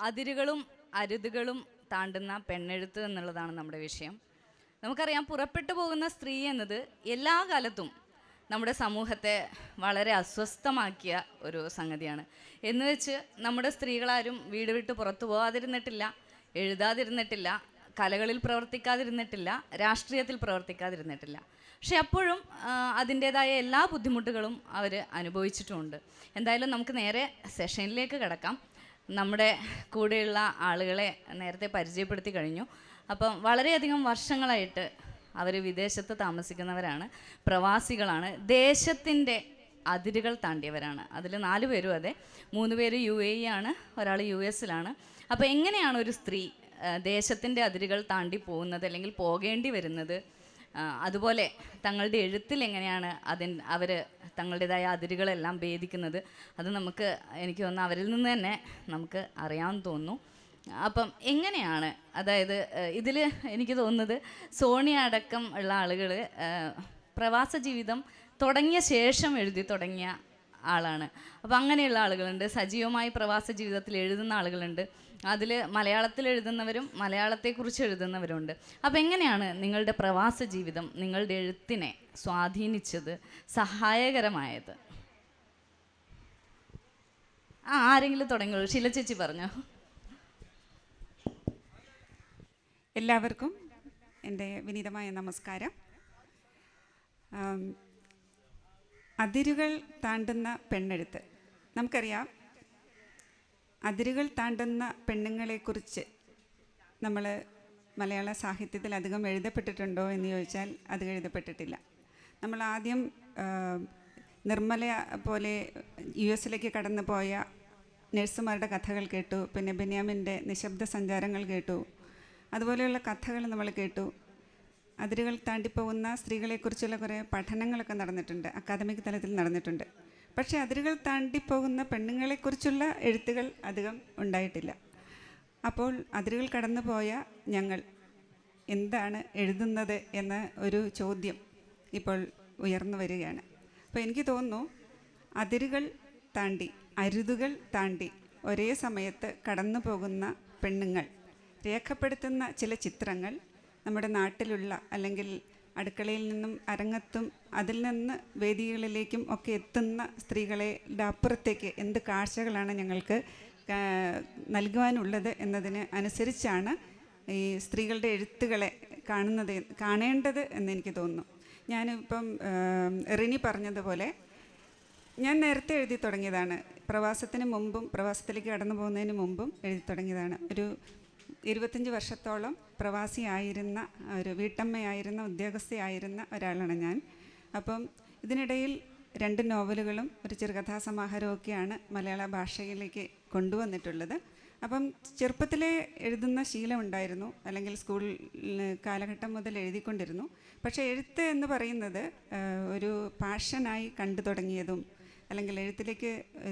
അതിരുകളും അരുതുകളും താണ്ടുന്ന പെണ്ണെഴുത്ത് എന്നുള്ളതാണ് നമ്മുടെ വിഷയം. നമുക്കറിയാം, പുറപ്പെട്ടു പോകുന്ന സ്ത്രീ എന്നത് എല്ലാ കാലത്തും നമ്മുടെ സമൂഹത്തെ വളരെ അസ്വസ്ഥമാക്കിയ ഒരു സംഗതിയാണ്. എന്ന് വെച്ച് നമ്മുടെ സ്ത്രീകളാരും വീട് വിട്ട് പുറത്തു പോകാതിരുന്നിട്ടില്ല, എഴുതാതിരുന്നിട്ടില്ല, കലകളിൽ പ്രവർത്തിക്കാതിരുന്നിട്ടില്ല, രാഷ്ട്രീയത്തിൽ പ്രവർത്തിക്കാതിരുന്നിട്ടില്ല. പക്ഷെ അപ്പോഴും അതിൻ്റേതായ എല്ലാ ബുദ്ധിമുട്ടുകളും അവർ അനുഭവിച്ചിട്ടുമുണ്ട്. എന്തായാലും നമുക്ക് നേരെ സെഷനിലേക്ക് കിടക്കാം. നമ്മുടെ കൂടെയുള്ള ആളുകളെ നേരത്തെ പരിചയപ്പെടുത്തി കഴിഞ്ഞു. അപ്പം വളരെയധികം വർഷങ്ങളായിട്ട് അവർ വിദേശത്ത് താമസിക്കുന്നവരാണ്, പ്രവാസികളാണ്, ദേശത്തിൻ്റെ അതിരുകൾ താണ്ടിയവരാണ്. അതിൽ 4 പേരും അതെ, 3 പേര് UAE ആണ്, ഒരാൾ US-ലാണ്. അപ്പോൾ എങ്ങനെയാണ് ഒരു സ്ത്രീ ദേശത്തിൻ്റെ അതിരുകൾ താണ്ടി പോകുന്നത് അല്ലെങ്കിൽ പോകേണ്ടി വരുന്നത്, അതുപോലെ തങ്ങളുടെ എഴുത്തിൽ എങ്ങനെയാണ് അവർ തങ്ങളുടേതായ അതിരുകളെല്ലാം ഭേദിക്കുന്നത്, അത് എനിക്ക് തോന്നുന്നു അവരിൽ നിന്ന് തന്നെ നമുക്ക് അറിയാമെന്ന് തോന്നുന്നു. അപ്പം എങ്ങനെയാണ്, അതായത് ഇതിൽ എനിക്ക് തോന്നുന്നത് സോണിയ അടക്കം ഉള്ള ആളുകൾ പ്രവാസ ജീവിതം തുടങ്ങിയ ശേഷം എഴുതി തുടങ്ങിയ ആളാണ്. അപ്പം അങ്ങനെയുള്ള ആളുകളുണ്ട്, സജീവമായി പ്രവാസ ജീവിതത്തിൽ എഴുതുന്ന ആളുകളുണ്ട്, അതിൽ മലയാളത്തിൽ എഴുതുന്നവരും മലയാളത്തെക്കുറിച്ച് എഴുതുന്നവരുണ്ട്. അപ്പം എങ്ങനെയാണ് നിങ്ങളുടെ പ്രവാസ ജീവിതം നിങ്ങളുടെ എഴുത്തിനെ സ്വാധീനിച്ചത്, സഹായകരമായത്? ആരെങ്കിലും തുടങ്ങിയോളൂ. ഷീല ചേച്ചി പറഞ്ഞോ. എല്ലാവർക്കും എൻ്റെ വിനീതമായ നമസ്കാരം. അതിരുകൾ താണ്ടുന്ന പെണ്ണെഴുത്ത്. നമുക്കറിയാം, അതിരുകൾ താണ്ടുന്ന പെണ്ണുങ്ങളെക്കുറിച്ച് നമ്മൾ മലയാള സാഹിത്യത്തിൽ അധികം എഴുതപ്പെട്ടിട്ടുണ്ടോ എന്ന് ചോദിച്ചാൽ അത് എഴുതപ്പെട്ടിട്ടില്ല. നമ്മൾ ആദ്യം നിർമ്മല പോലെ US-ലേക്ക് കടന്നു പോയ നഴ്സുമാരുടെ കഥകൾ കേട്ടു, പിന്നെ ബെന്യാമിൻ്റെ നിശബ്ദ സഞ്ചാരങ്ങൾ കേട്ടു, അതുപോലെയുള്ള കഥകൾ നമ്മൾ കേട്ടു. അതിരുകൾ താണ്ടിപ്പോകുന്ന സ്ത്രീകളെക്കുറിച്ചുള്ള കുറേ പഠനങ്ങളൊക്കെ നടന്നിട്ടുണ്ട്, അക്കാദമിക് തലത്തിൽ നടന്നിട്ടുണ്ട്. പക്ഷേ അതിരുകൾ താണ്ടിപ്പോകുന്ന പെണ്ണുങ്ങളെക്കുറിച്ചുള്ള എഴുത്തുകൾ അധികം ഉണ്ടായിട്ടില്ല. അപ്പോൾ അതിരുകൾ കടന്നു പോയ ഞങ്ങൾ എന്താണ് എഴുതുന്നത് എന്ന ഒരു ചോദ്യം ഇപ്പോൾ ഉയർന്നു വരികയാണ്. അപ്പോൾ എനിക്ക് തോന്നുന്നു, അതിരുകൾ താണ്ടി അരുതുകൾ താണ്ടി ഒരേ സമയത്ത് കടന്നു പോകുന്ന പെണ്ണുങ്ങൾ രേഖപ്പെടുത്തുന്ന ചില ചിത്രങ്ങൾ നമ്മുടെ നാട്ടിലുള്ള, അല്ലെങ്കിൽ അടുക്കളയിൽ നിന്നും അരങ്ങത്തും അതിൽ നിന്ന് വേദികളിലേക്കും ഒക്കെ എത്തുന്ന സ്ത്രീകളുടെ അപ്പുറത്തേക്ക് എന്ത് കാഴ്ചകളാണ് ഞങ്ങൾക്ക് നൽകുവാനുള്ളത് എന്നതിന് അനുസരിച്ചാണ് ഈ സ്ത്രീകളുടെ എഴുത്തുകളെ കാണേണ്ടത് എന്നെനിക്ക് തോന്നുന്നു. ഞാനിപ്പം റിനി പറഞ്ഞതുപോലെ ഞാൻ നേരത്തെ എഴുതി തുടങ്ങിയതാണ്. പ്രവാസത്തിന് മുമ്പും പ്രവാസത്തിലേക്ക് കടന്നു പോകുന്നതിന് മുമ്പും എഴുതി തുടങ്ങിയതാണ്. ഒരു 25 വർഷത്തോളം പ്രവാസിയായിരുന്ന, ഒരു വീട്ടമ്മയായിരുന്ന, ഉദ്യോഗസ്ഥയായിരുന്ന ഒരാളാണ് ഞാൻ. അപ്പം ഇതിനിടയിൽ 2 നോവലുകളും ഒരു ചെറുകഥാസമാഹാരമൊക്കെയാണ് മലയാള ഭാഷയിലേക്ക് കൊണ്ടുവന്നിട്ടുള്ളത്. അപ്പം ചെറുപ്പത്തിലേ എഴുതുന്ന ശീലമുണ്ടായിരുന്നു, അല്ലെങ്കിൽ സ്കൂൾ കാലഘട്ടം മുതൽ എഴുതിക്കൊണ്ടിരുന്നു. പക്ഷേ എഴുത്ത് എന്ന് പറയുന്നത് ഒരു പാഷനായി കണ്ടു തുടങ്ങിയതും, അല്ലെങ്കിൽ എഴുത്തിലേക്ക്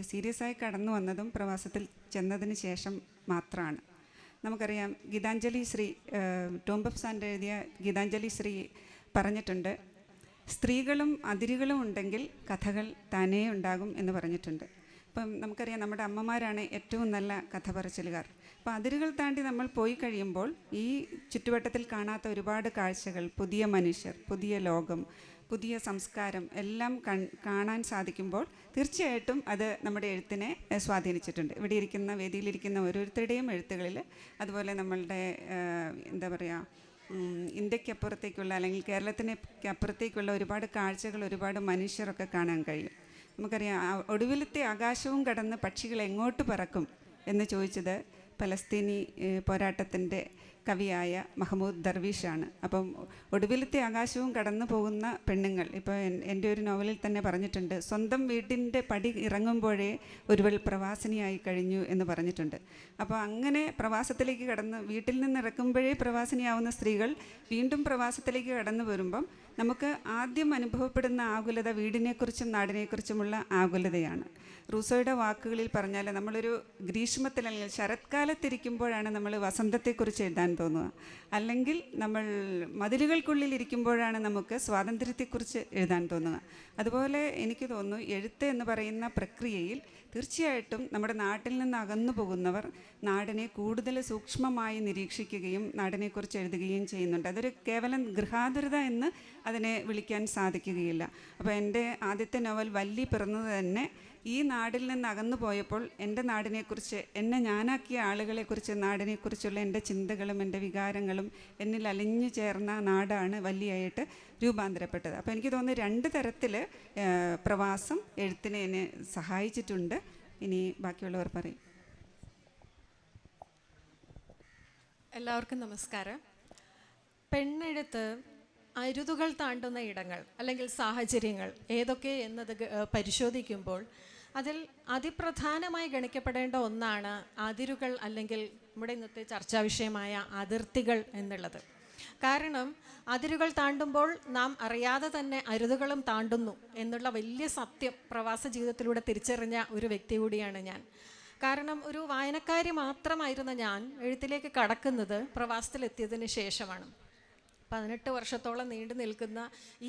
സീരിയസ് ആയി കടന്നു വന്നതും പ്രവാസത്തിൽ ചെന്നതിന് ശേഷം മാത്രമാണ്. നമുക്കറിയാം, ഗീതാഞ്ജലി ശ്രീ ടോംബഫ് സാൻഡ് എഴുതിയ ഗീതാഞ്ജലി ശ്രീ പറഞ്ഞിട്ടുണ്ട്, സ്ത്രീകളും അതിരുകളും ഉണ്ടെങ്കിൽ കഥകൾ താനേ ഉണ്ടാകും എന്ന് പറഞ്ഞിട്ടുണ്ട്. ഇപ്പം നമുക്കറിയാം, നമ്മുടെ അമ്മമാരാണ് ഏറ്റവും നല്ല കഥ പറച്ചിലുകാർ. അപ്പോൾ അതിരുകൾ താണ്ടി നമ്മൾ പോയി കഴിയുമ്പോൾ ഈ ചുറ്റുവട്ടത്തിൽ കാണാത്ത ഒരുപാട് കാഴ്ചകൾ, പുതിയ മനുഷ്യർ, പുതിയ ലോകം, പുതിയ സംസ്കാരം എല്ലാം കാണാൻ സാധിക്കുമ്പോൾ തീർച്ചയായിട്ടും അത് നമ്മുടെ എഴുത്തിനെ സ്വാധീനിച്ചിട്ടുണ്ട്. ഇവിടെ ഇരിക്കുന്ന, വേദിയിലിരിക്കുന്ന ഓരോരുത്തരുടെയും എഴുത്തുകളിൽ, അതുപോലെ നമ്മളുടെ എന്താ പറയുക, ഇന്ത്യക്കപ്പുറത്തേക്കുള്ള, അല്ലെങ്കിൽ കേരളത്തിന് അപ്പുറത്തേക്കുള്ള ഒരുപാട് കാഴ്ചകൾ, ഒരുപാട് മനുഷ്യരൊക്കെ കാണാൻ കഴിയും. നമുക്കറിയാം, ഒടുവിലത്തെ ആകാശവും കടന്ന് പക്ഷികൾ എങ്ങോട്ട് പറക്കും എന്ന് ചോദിച്ചത് പലസ്തീനി പോരാട്ടത്തിൻ്റെ കവിയായ മഹമ്മൂദ് ദർവീഷാണ്. അപ്പം ഒടുവിലത്തെ ആകാശവും കടന്നു പോകുന്ന പെണ്ണുങ്ങൾ, ഇപ്പോൾ എൻ്റെ ഒരു നോവലിൽ തന്നെ പറഞ്ഞിട്ടുണ്ട്, സ്വന്തം വീട്ടിൻ്റെ പടി ഇറങ്ങുമ്പോഴേ ഒരുവൾ പ്രവാസിനിയായി കഴിഞ്ഞു എന്ന് പറഞ്ഞിട്ടുണ്ട്. അപ്പോൾ അങ്ങനെ പ്രവാസത്തിലേക്ക് കടന്ന്, വീട്ടിൽ നിന്ന് ഇറക്കുമ്പോഴേ പ്രവാസിനിയാവുന്ന സ്ത്രീകൾ വീണ്ടും പ്രവാസത്തിലേക്ക് കടന്നു വരുമ്പം നമുക്ക് ആദ്യം അനുഭവപ്പെടുന്ന ആകുലത വീടിനെക്കുറിച്ചും നാടിനെക്കുറിച്ചുമുള്ള ആകുലതയാണ്. റൂസോയുടെ വാക്കുകളിൽ പറഞ്ഞാൽ നമ്മളൊരു ഗ്രീഷ്മത്തിൽ അല്ലെങ്കിൽ ശരത്കാലത്തിരിക്കുമ്പോഴാണ് നമ്മൾ വസന്തത്തെക്കുറിച്ച് എഴുതാൻ തോന്നുക, അല്ലെങ്കിൽ നമ്മൾ മതിലുകൾക്കുള്ളിൽ ഇരിക്കുമ്പോഴാണ് നമുക്ക് സ്വാതന്ത്ര്യത്തെക്കുറിച്ച് എഴുതാൻ തോന്നുക. അതുപോലെ എനിക്ക് തോന്നുന്നു എഴുത്ത് എന്ന് പറയുന്ന പ്രക്രിയയിൽ തീർച്ചയായിട്ടും നമ്മുടെ നാട്ടിൽ നിന്ന് അകന്നു പോകുന്നവർ നാടിനെ കൂടുതൽ സൂക്ഷ്മമായി നിരീക്ഷിക്കുകയും നാടിനെക്കുറിച്ച് എഴുതുകയും ചെയ്യുന്നുണ്ട്. അതൊരു കേവലം ഗൃഹാതുരത എന്ന് അതിനെ വിളിക്കാൻ സാധിക്കുകയില്ല. അപ്പോൾ എൻ്റെ ആദ്യത്തെ നോവൽ വല്ലി പിറന്നത് തന്നെ ഈ നാടിൽ നിന്ന് അകന്നു പോയപ്പോൾ എൻ്റെ നാടിനെക്കുറിച്ച്, എന്നെ ഞാനാക്കിയ ആളുകളെക്കുറിച്ച്, നാടിനെക്കുറിച്ചുള്ള എൻ്റെ ചിന്തകളും എൻ്റെ വികാരങ്ങളും എന്നിൽ അലിഞ്ഞു ചേർന്ന നാടാണ് വല്ലിയായിട്ട് രൂപാന്തരപ്പെട്ടത്. അപ്പോൾ എനിക്ക് തോന്നുന്നു 2 തരത്തിൽ പ്രവാസം എഴുത്തിനെ എന്നെ സഹായിച്ചിട്ടുണ്ട്. ഇനി ബാക്കിയുള്ളവർ പറയും. എല്ലാവർക്കും നമസ്കാരം. പെണ്ണെഴുത്ത് അരുതുകൾ താണ്ടുന്ന ഇടങ്ങൾ അല്ലെങ്കിൽ സാഹചര്യങ്ങൾ ഏതൊക്കെ എന്നത് പരിശോധിക്കുമ്പോൾ അതിൽ അതിപ്രധാനമായി ഗണിക്കപ്പെടേണ്ട ഒന്നാണ് അതിരുകൾ, അല്ലെങ്കിൽ നമ്മുടെ ഇന്നത്തെ ചർച്ചാ വിഷയമായ അതിർത്തികൾ എന്നുള്ളത്. കാരണം അതിരുകൾ താണ്ടുമ്പോൾ നാം അറിയാതെ തന്നെ അരുതുകളും താണ്ടുന്നു എന്നുള്ള വലിയ സത്യം പ്രവാസ ജീവിതത്തിലൂടെ തിരിച്ചറിഞ്ഞ ഒരു വ്യക്തി കൂടിയാണ് ഞാൻ. കാരണം ഒരു വായനക്കാരി മാത്രമായിരുന്ന ഞാൻ എഴുത്തിലേക്ക് കടക്കുന്നത് പ്രവാസത്തിലെത്തിയതിന് ശേഷമാണ്. 18 വർഷത്തോളം നീണ്ടു നിൽക്കുന്ന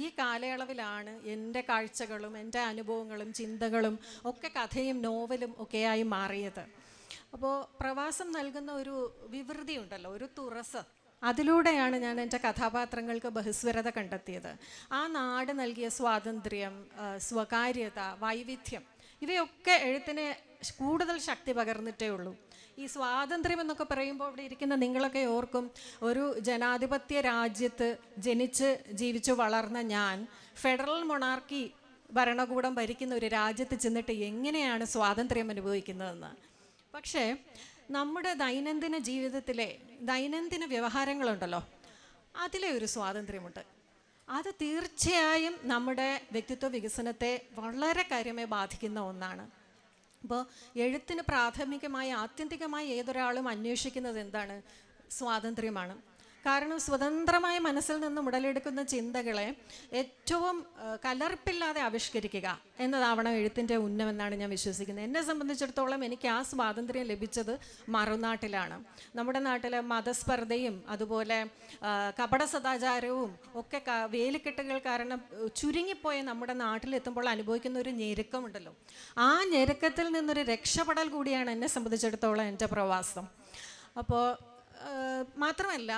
ഈ കാലയളവിലാണ് എൻ്റെ കാഴ്ചകളും എൻ്റെ അനുഭവങ്ങളും ചിന്തകളും ഒക്കെ കഥയും നോവലും ഒക്കെയായി മാറിയത്. അപ്പോൾ പ്രവാസം നൽകുന്ന ഒരു വിവൃതി ഉണ്ടല്ലോ, ഒരു തുറസ്, അതിലൂടെയാണ് ഞാൻ എൻ്റെ കഥാപാത്രങ്ങൾക്ക് ബഹുസ്വരത കണ്ടെത്തിയത്. ആ നാട് നൽകിയ സ്വാതന്ത്ര്യം, സ്വകാര്യത, വൈവിധ്യം, ഇവയൊക്കെ എഴുത്തിന് കൂടുതൽ ശക്തി പകർന്നിട്ടേ ഉള്ളൂ. ഈ സ്വാതന്ത്ര്യം എന്നൊക്കെ പറയുമ്പോൾ ഇവിടെ ഇരിക്കുന്ന നിങ്ങളൊക്കെ ഓർക്കും, ഒരു ജനാധിപത്യ രാജ്യത്ത് ജനിച്ച് ജീവിച്ചു വളർന്ന ഞാൻ ഫെഡറൽ മൊണാർക്കി ഭരണകൂടം ഭരിക്കുന്ന ഒരു രാജ്യത്ത് ചെന്നിട്ട് എങ്ങനെയാണ് സ്വാതന്ത്ര്യം അനുഭവിക്കുന്നതെന്ന്. പക്ഷേ നമ്മുടെ ദൈനംദിന ജീവിതത്തിലെ ദൈനംദിന വ്യവഹാരങ്ങളുണ്ടല്ലോ, അതിലെ ഒരു സ്വാതന്ത്ര്യമുണ്ട്. അത് തീർച്ചയായും നമ്മുടെ വ്യക്തിത്വ വികസനത്തെ വളരെ കാര്യമായി ബാധിക്കുന്ന ഒന്നാണ്. അപ്പോൾ എഴുത്തിന് പ്രാഥമികമായി ആത്യന്തികമായി ഏതൊരാളും അന്വേഷിക്കുന്നത് എന്താണ്? സ്വാതന്ത്ര്യമാണ്. കാരണം സ്വതന്ത്രമായ മനസ്സിൽ നിന്നും ഉടലെടുക്കുന്ന ചിന്തകളെ ഏറ്റവും കലർപ്പില്ലാതെ ആവിഷ്കരിക്കുക എന്നതാവണം എഴുത്തിൻ്റെ ഉന്നമെന്നാണ് ഞാൻ വിശ്വസിക്കുന്നത്. എന്നെ സംബന്ധിച്ചിടത്തോളം എനിക്ക് ആ സ്വാതന്ത്ര്യം ലഭിച്ചത് മറുനാട്ടിലാണ്. നമ്മുടെ നാട്ടിലെ മതസ്പർദ്ധയും അതുപോലെ കപട സദാചാരവും ഒക്കെ വേലിക്കെട്ടുകൾ കാരണം ചുരുങ്ങിപ്പോയ നമ്മുടെ നാട്ടിലെത്തുമ്പോൾ അനുഭവിക്കുന്ന ഒരു ഞെരുക്കമുണ്ടല്ലോ, ആ ഞെരുക്കത്തിൽ നിന്നൊരു രക്ഷപ്പെടൽ കൂടിയാണ് എന്നെ സംബന്ധിച്ചിടത്തോളം എൻ്റെ പ്രവാസം. അപ്പോൾ മാത്രമല്ല,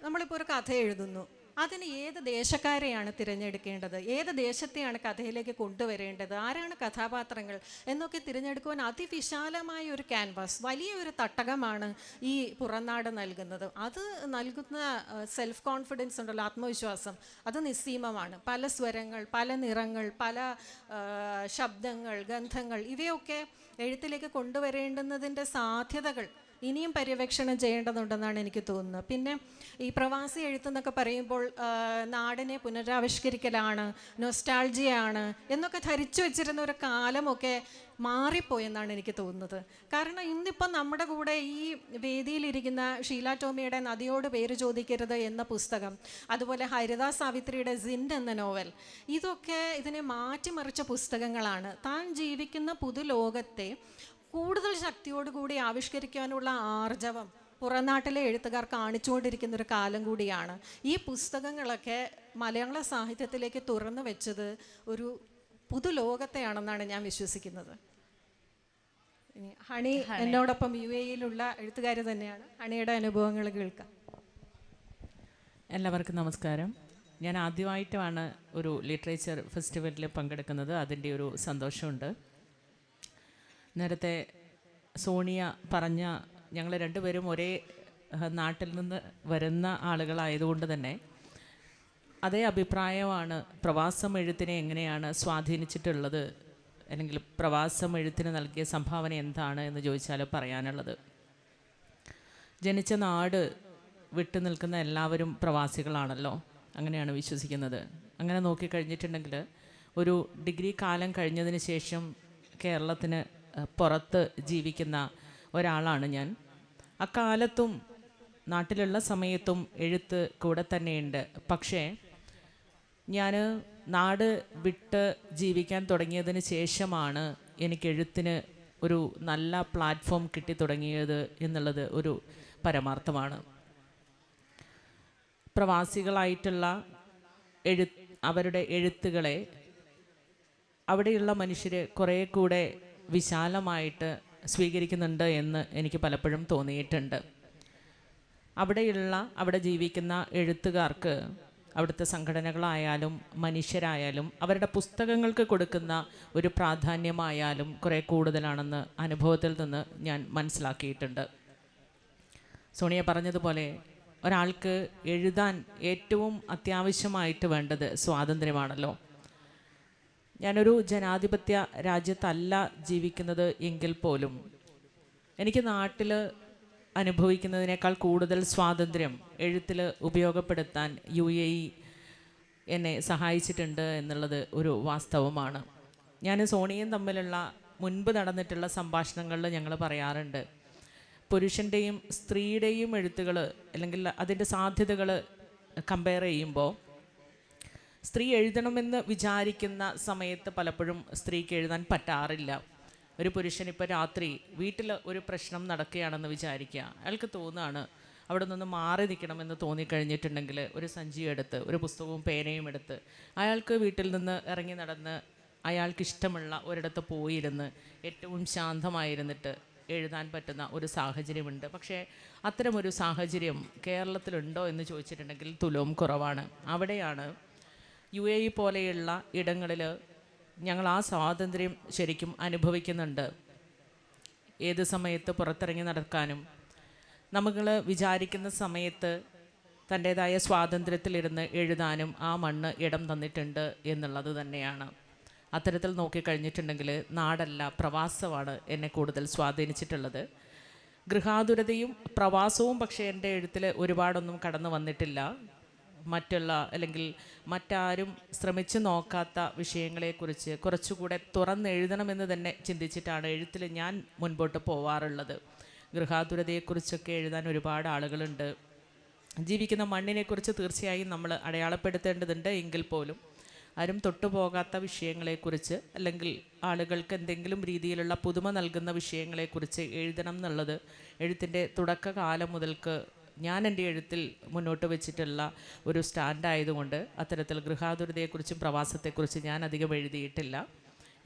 നമ്മളിപ്പോൾ ഒരു കഥ എഴുതുന്നു, അതിന് ഏത് ദേശക്കാരെയാണ് തിരഞ്ഞെടുക്കേണ്ടത്, ഏത് ദേശത്തെയാണ് കഥയിലേക്ക് കൊണ്ടുവരേണ്ടത്, ആരാണ് കഥാപാത്രങ്ങൾ എന്നൊക്കെ തിരഞ്ഞെടുക്കുവാൻ അതിവിശാലമായ ഒരു ക്യാൻവാസ്, വലിയൊരു തട്ടകമാണ് ഈ പുറംനാട് നൽകുന്നത്. അത് നൽകുന്ന സെൽഫ് കോൺഫിഡൻസ് ഉണ്ടല്ലോ, ആത്മവിശ്വാസം, അത് നിസ്സീമമാണ്. പല സ്വരങ്ങൾ, പല നിറങ്ങൾ, പല ശബ്ദങ്ങൾ, ഗന്ധങ്ങൾ, ഇവയൊക്കെ എഴുത്തിലേക്ക് കൊണ്ടുവരേണ്ടുന്നതിൻ്റെ സാധ്യതകൾ ഇനിയും പര്യവേക്ഷണം ചെയ്യേണ്ടതുണ്ടെന്നാണ് എനിക്ക് തോന്നുന്നത്. പിന്നെ ഈ പ്രവാസി എഴുത്തെന്നൊക്കെ പറയുമ്പോൾ നാടിനെ പുനരാവിഷ്കരിക്കലാണ്, നൊസ്റ്റാൾജിയാണ് എന്നൊക്കെ ധരിച്ചു വെച്ചിരുന്ന ഒരു കാലമൊക്കെ മാറിപ്പോയെന്നാണ് എനിക്ക് തോന്നുന്നത്. കാരണം ഇന്നിപ്പം നമ്മുടെ കൂടെ ഈ വേദിയിലിരിക്കുന്ന ഷീല ടോമിയുടെ നദിയോട് പേര് ചോദിക്കരുത് എന്ന പുസ്തകം, അതുപോലെ ഹരിദാസ് സാവിത്രിയുടെ സിൻഡ് എന്ന നോവൽ, ഇതൊക്കെ ഇതിനെ മാറ്റിമറിച്ച പുസ്തകങ്ങളാണ്. താൻ ജീവിക്കുന്ന പുതുലോകത്തെ കൂടുതൽ ശക്തിയോടുകൂടി ആവിഷ്കരിക്കാനുള്ള ആർജവം പുറംനാട്ടിലെ എഴുത്തുകാർ കാണിച്ചുകൊണ്ടിരിക്കുന്ന ഒരു കാലം കൂടിയാണ്. ഈ പുസ്തകങ്ങളൊക്കെ മലയാള സാഹിത്യത്തിലേക്ക് തുറന്നു വെച്ചത് ഒരു പുതുലോകത്തെയാണെന്നാണ് ഞാൻ വിശ്വസിക്കുന്നത്. ഹണി എന്നോടൊപ്പം UAE-യിലുള്ള എഴുത്തുകാരി തന്നെയാണ്. ഹണിയുടെ അനുഭവങ്ങൾ കേൾക്കാം. എല്ലാവർക്കും നമസ്കാരം. ഞാൻ ആദ്യമായിട്ടാണ് ഒരു ലിറ്ററേച്ചർ ഫെസ്റ്റിവലിൽ പങ്കെടുക്കുന്നത്. അതിൻ്റെ ഒരു സന്തോഷമുണ്ട്. നേരത്തെ സോണിയ പറഞ്ഞ ഞങ്ങൾ രണ്ടുപേരും ഒരേ നാട്ടിൽ നിന്ന് വരുന്ന ആളുകളായതുകൊണ്ട് തന്നെ അതേ അഭിപ്രായമാണ് പ്രവാസം എഴുത്തിനെ എങ്ങനെയാണ് സ്വാധീനിച്ചിട്ടുള്ളത്, അല്ലെങ്കിൽ പ്രവാസം എഴുത്തിന് നൽകിയ സംഭാവന എന്താണ് എന്ന് ചോദിച്ചാൽ പറയാനുള്ളത്. ജനിച്ച നാട് വിട്ടു നിൽക്കുന്ന എല്ലാവരും പ്രവാസികളാണല്ലോ, അങ്ങനെയാണ് വിശ്വസിക്കുന്നത്. അങ്ങനെ നോക്കിക്കഴിഞ്ഞിട്ടുണ്ടെങ്കിൽ ഒരു ഡിഗ്രി കാലം കഴിഞ്ഞതിന് ശേഷം കേരളത്തിന് പുറത്ത് ജീവിക്കുന്ന ഒരാളാണ് ഞാൻ. അക്കാലത്തും നാട്ടിലുള്ള സമയത്തും എഴുത്ത് കൂടെ തന്നെയുണ്ട്. പക്ഷേ ഞാൻ നാട് വിട്ട് ജീവിക്കാൻ തുടങ്ങിയതിന് ശേഷമാണ് എനിക്ക് എഴുത്തിന് ഒരു നല്ല പ്ലാറ്റ്ഫോം കിട്ടി തുടങ്ങിയത് എന്നുള്ളത് ഒരു പരമാർത്ഥമാണ്. പ്രവാസികളായിട്ടുള്ള അവരുടെ എഴുത്തുകളെ അവിടെയുള്ള മനുഷ്യർ കുറേ കൂടെ വിശാലമായിട്ട് സ്വീകരിക്കുന്നുണ്ട് എന്ന് എനിക്ക് പലപ്പോഴും തോന്നിയിട്ടുണ്ട്. അവിടെ ജീവിക്കുന്ന എഴുത്തുകാർക്ക് അവിടുത്തെ സംഘടനകളായാലും മനുഷ്യരായാലും അവരുടെ പുസ്തകങ്ങൾക്ക് കൊടുക്കുന്ന ഒരു പ്രാധാന്യമായാലും കുറേ കൂടുതലാണെന്ന് അനുഭവത്തിൽ നിന്ന് ഞാൻ മനസ്സിലാക്കിയിട്ടുണ്ട്. സോണിയ പറഞ്ഞതുപോലെ ഒരാൾക്ക് എഴുതാൻ ഏറ്റവും അത്യാവശ്യമായിട്ട് വേണ്ടത് സ്വാതന്ത്ര്യമാണല്ലോ. ഞാനൊരു ജനാധിപത്യ രാജ്യത്തല്ല ജീവിക്കുന്നത് എങ്കിൽ പോലും എനിക്ക് നാട്ടിൽ അനുഭവിക്കുന്നതിനേക്കാൾ കൂടുതൽ സ്വാതന്ത്ര്യം എഴുത്തിൽ ഉപയോഗപ്പെടുത്താൻ UAE എന്നെ സഹായിച്ചിട്ടുണ്ട് എന്നുള്ളത് ഒരു വാസ്തവമാണ്. ഞാൻ സോണിയും തമ്മിലുള്ള മുൻപ് നടന്നിട്ടുള്ള സംഭാഷണങ്ങളിൽ ഞങ്ങൾ പറയാറുണ്ട്, പുരുഷൻ്റെയും സ്ത്രീയുടെയും എഴുത്തുകൾ അല്ലെങ്കിൽ അതിൻ്റെ സാധ്യതകൾ കമ്പയർ ചെയ്യുമ്പോൾ സ്ത്രീ എഴുതണമെന്ന് വിചാരിക്കുന്ന സമയത്ത് പലപ്പോഴും സ്ത്രീക്ക് എഴുതാൻ പറ്റാറില്ല. ഒരു പുരുഷൻ ഇപ്പോൾ രാത്രി വീട്ടിൽ ഒരു പ്രശ്നം നടക്കുകയാണെന്ന് വിചാരിക്കുക, അയാൾക്ക് തോന്നുകയാണ് അവിടെ നിന്ന് മാറി നിൽക്കണമെന്ന് തോന്നിക്കഴിഞ്ഞിട്ടുണ്ടെങ്കിൽ ഒരു സഞ്ചി എടുത്ത് ഒരു പുസ്തകവും പേനയും എടുത്ത് അയാൾക്ക് വീട്ടിൽ നിന്ന് ഇറങ്ങി നടന്ന് അയാൾക്കിഷ്ടമുള്ള ഒരിടത്ത് പോയിരുന്ന് ഏറ്റവും ശാന്തമായിരുന്നിട്ട് എഴുതാൻ പറ്റുന്ന ഒരു സാഹചര്യമുണ്ട്. പക്ഷേ അത്തരമൊരു സാഹചര്യം കേരളത്തിലുണ്ടോ എന്ന് ചോദിച്ചിട്ടുണ്ടെങ്കിൽ തുലോം കുറവാണ്. അവിടെയാണ് UAE പോലെയുള്ള ഇടങ്ങളിൽ ഞങ്ങൾ ആ സ്വാതന്ത്ര്യം ശരിക്കും അനുഭവിക്കുന്നുണ്ട്. ഏത് സമയത്ത് പുറത്തിറങ്ങി നടക്കാനും നമ്മൾ വിചാരിക്കുന്ന സമയത്ത് തൻ്റേതായ സ്വാതന്ത്ര്യത്തിലിരുന്ന് എഴുതാനും ആ മണ്ണ് ഇടം തന്നിട്ടുണ്ട് എന്നുള്ളത് തന്നെയാണ്. അത്തരത്തിൽ നോക്കിക്കഴിഞ്ഞിട്ടുണ്ടെങ്കിൽ നാടല്ല പ്രവാസമാണ് എന്നെ കൂടുതൽ സ്വാധീനിച്ചിട്ടുള്ളത്. ഗൃഹാതുരതയും പ്രവാസവും പക്ഷേ എൻ്റെ എഴുത്തിൽ ഒരുപാടൊന്നും കടന്നു വന്നിട്ടില്ല. അല്ലെങ്കിൽ മറ്റാരും ശ്രമിച്ചു നോക്കാത്ത വിഷയങ്ങളെക്കുറിച്ച് കുറച്ചുകൂടെ തുറന്നെഴുതണമെന്ന് തന്നെ ചിന്തിച്ചിട്ടാണ് എഴുത്തിൽ ഞാൻ മുൻപോട്ട് പോവാറുള്ളത്. ഗൃഹാതുരതയെക്കുറിച്ചൊക്കെ എഴുതാൻ ഒരുപാട് ആളുകളുണ്ട്. ജീവിക്കുന്ന മണ്ണിനെക്കുറിച്ച് തീർച്ചയായും നമ്മൾ അടയാളപ്പെടുത്തേണ്ടതുണ്ട്. എങ്കിൽ പോലും ആരും തൊട്ടുപോകാത്ത വിഷയങ്ങളെക്കുറിച്ച് അല്ലെങ്കിൽ ആളുകൾക്ക് എന്തെങ്കിലും രീതിയിലുള്ള പുതുമ നൽകുന്ന വിഷയങ്ങളെക്കുറിച്ച് എഴുതണം എന്നുള്ളത് എഴുത്തിൻ്റെ തുടക്കകാലം മുതൽക്ക് ഞാൻ എൻ്റെ എഴുത്തിൽ മുന്നോട്ട് വെച്ചിട്ടുള്ള ഒരു സ്റ്റാൻഡായതുകൊണ്ട് അത്തരത്തിൽ ഗൃഹാതുരതയെക്കുറിച്ചും പ്രവാസത്തെക്കുറിച്ചും ഞാൻ അധികം എഴുതിയിട്ടില്ല.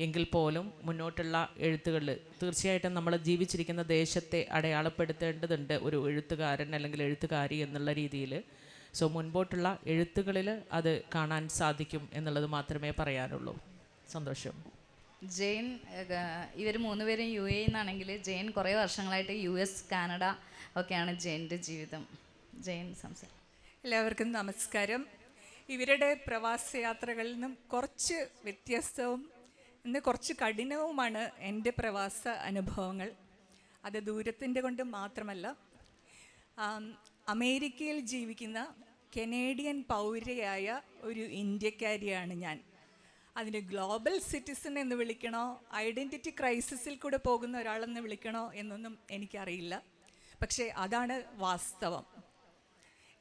എങ്കിൽ പോലും മുന്നോട്ടുള്ള എഴുത്തുകളിൽ തീർച്ചയായിട്ടും നമ്മൾ ജീവിച്ചിരിക്കുന്ന ദേശത്തെ അടയാളപ്പെടുത്തേണ്ടതുണ്ട് ഒരു എഴുത്തുകാരൻ അല്ലെങ്കിൽ എഴുത്തുകാരി എന്നുള്ള രീതിയിൽ. സോ മുൻപോട്ടുള്ള എഴുത്തുകളിൽ അത് കാണാൻ സാധിക്കും എന്നുള്ളത് മാത്രമേ പറയാനുള്ളൂ. സന്തോഷം. ജെയിൻ, ഇവർ മൂന്നുപേരും UAE എന്നാണെങ്കിൽ ജെയിൻ കുറേ വർഷങ്ങളായിട്ട് US, കാനഡ ഒക്കെയാണ് ജെയിൻ്റെ ജീവിതം. ജെയിൻ സംസാരം. എല്ലാവർക്കും നമസ്കാരം. ഇവരുടെ പ്രവാസയാത്രകളിൽ നിന്നും കുറച്ച് വ്യത്യസ്തവും ഇന്ന് കുറച്ച് കഠിനവുമാണ് എൻ്റെ പ്രവാസ അനുഭവങ്ങൾ. അത് ദൂരത്തിൻ്റെ കൊണ്ട് മാത്രമല്ല, അമേരിക്കയിൽ ജീവിക്കുന്ന കനേഡിയൻ പൗരയായ ഒരു ഇന്ത്യക്കാരിയാണ് ഞാൻ. അതിന് ഗ്ലോബൽ സിറ്റിസൺ എന്ന് വിളിക്കണോ, ഐഡൻറ്റിറ്റി ക്രൈസിസിൽ കൂടെ പോകുന്ന ഒരാളെന്ന് വിളിക്കണോ എന്നൊന്നും എനിക്കറിയില്ല. പക്ഷേ അതാണ് വാസ്തവം.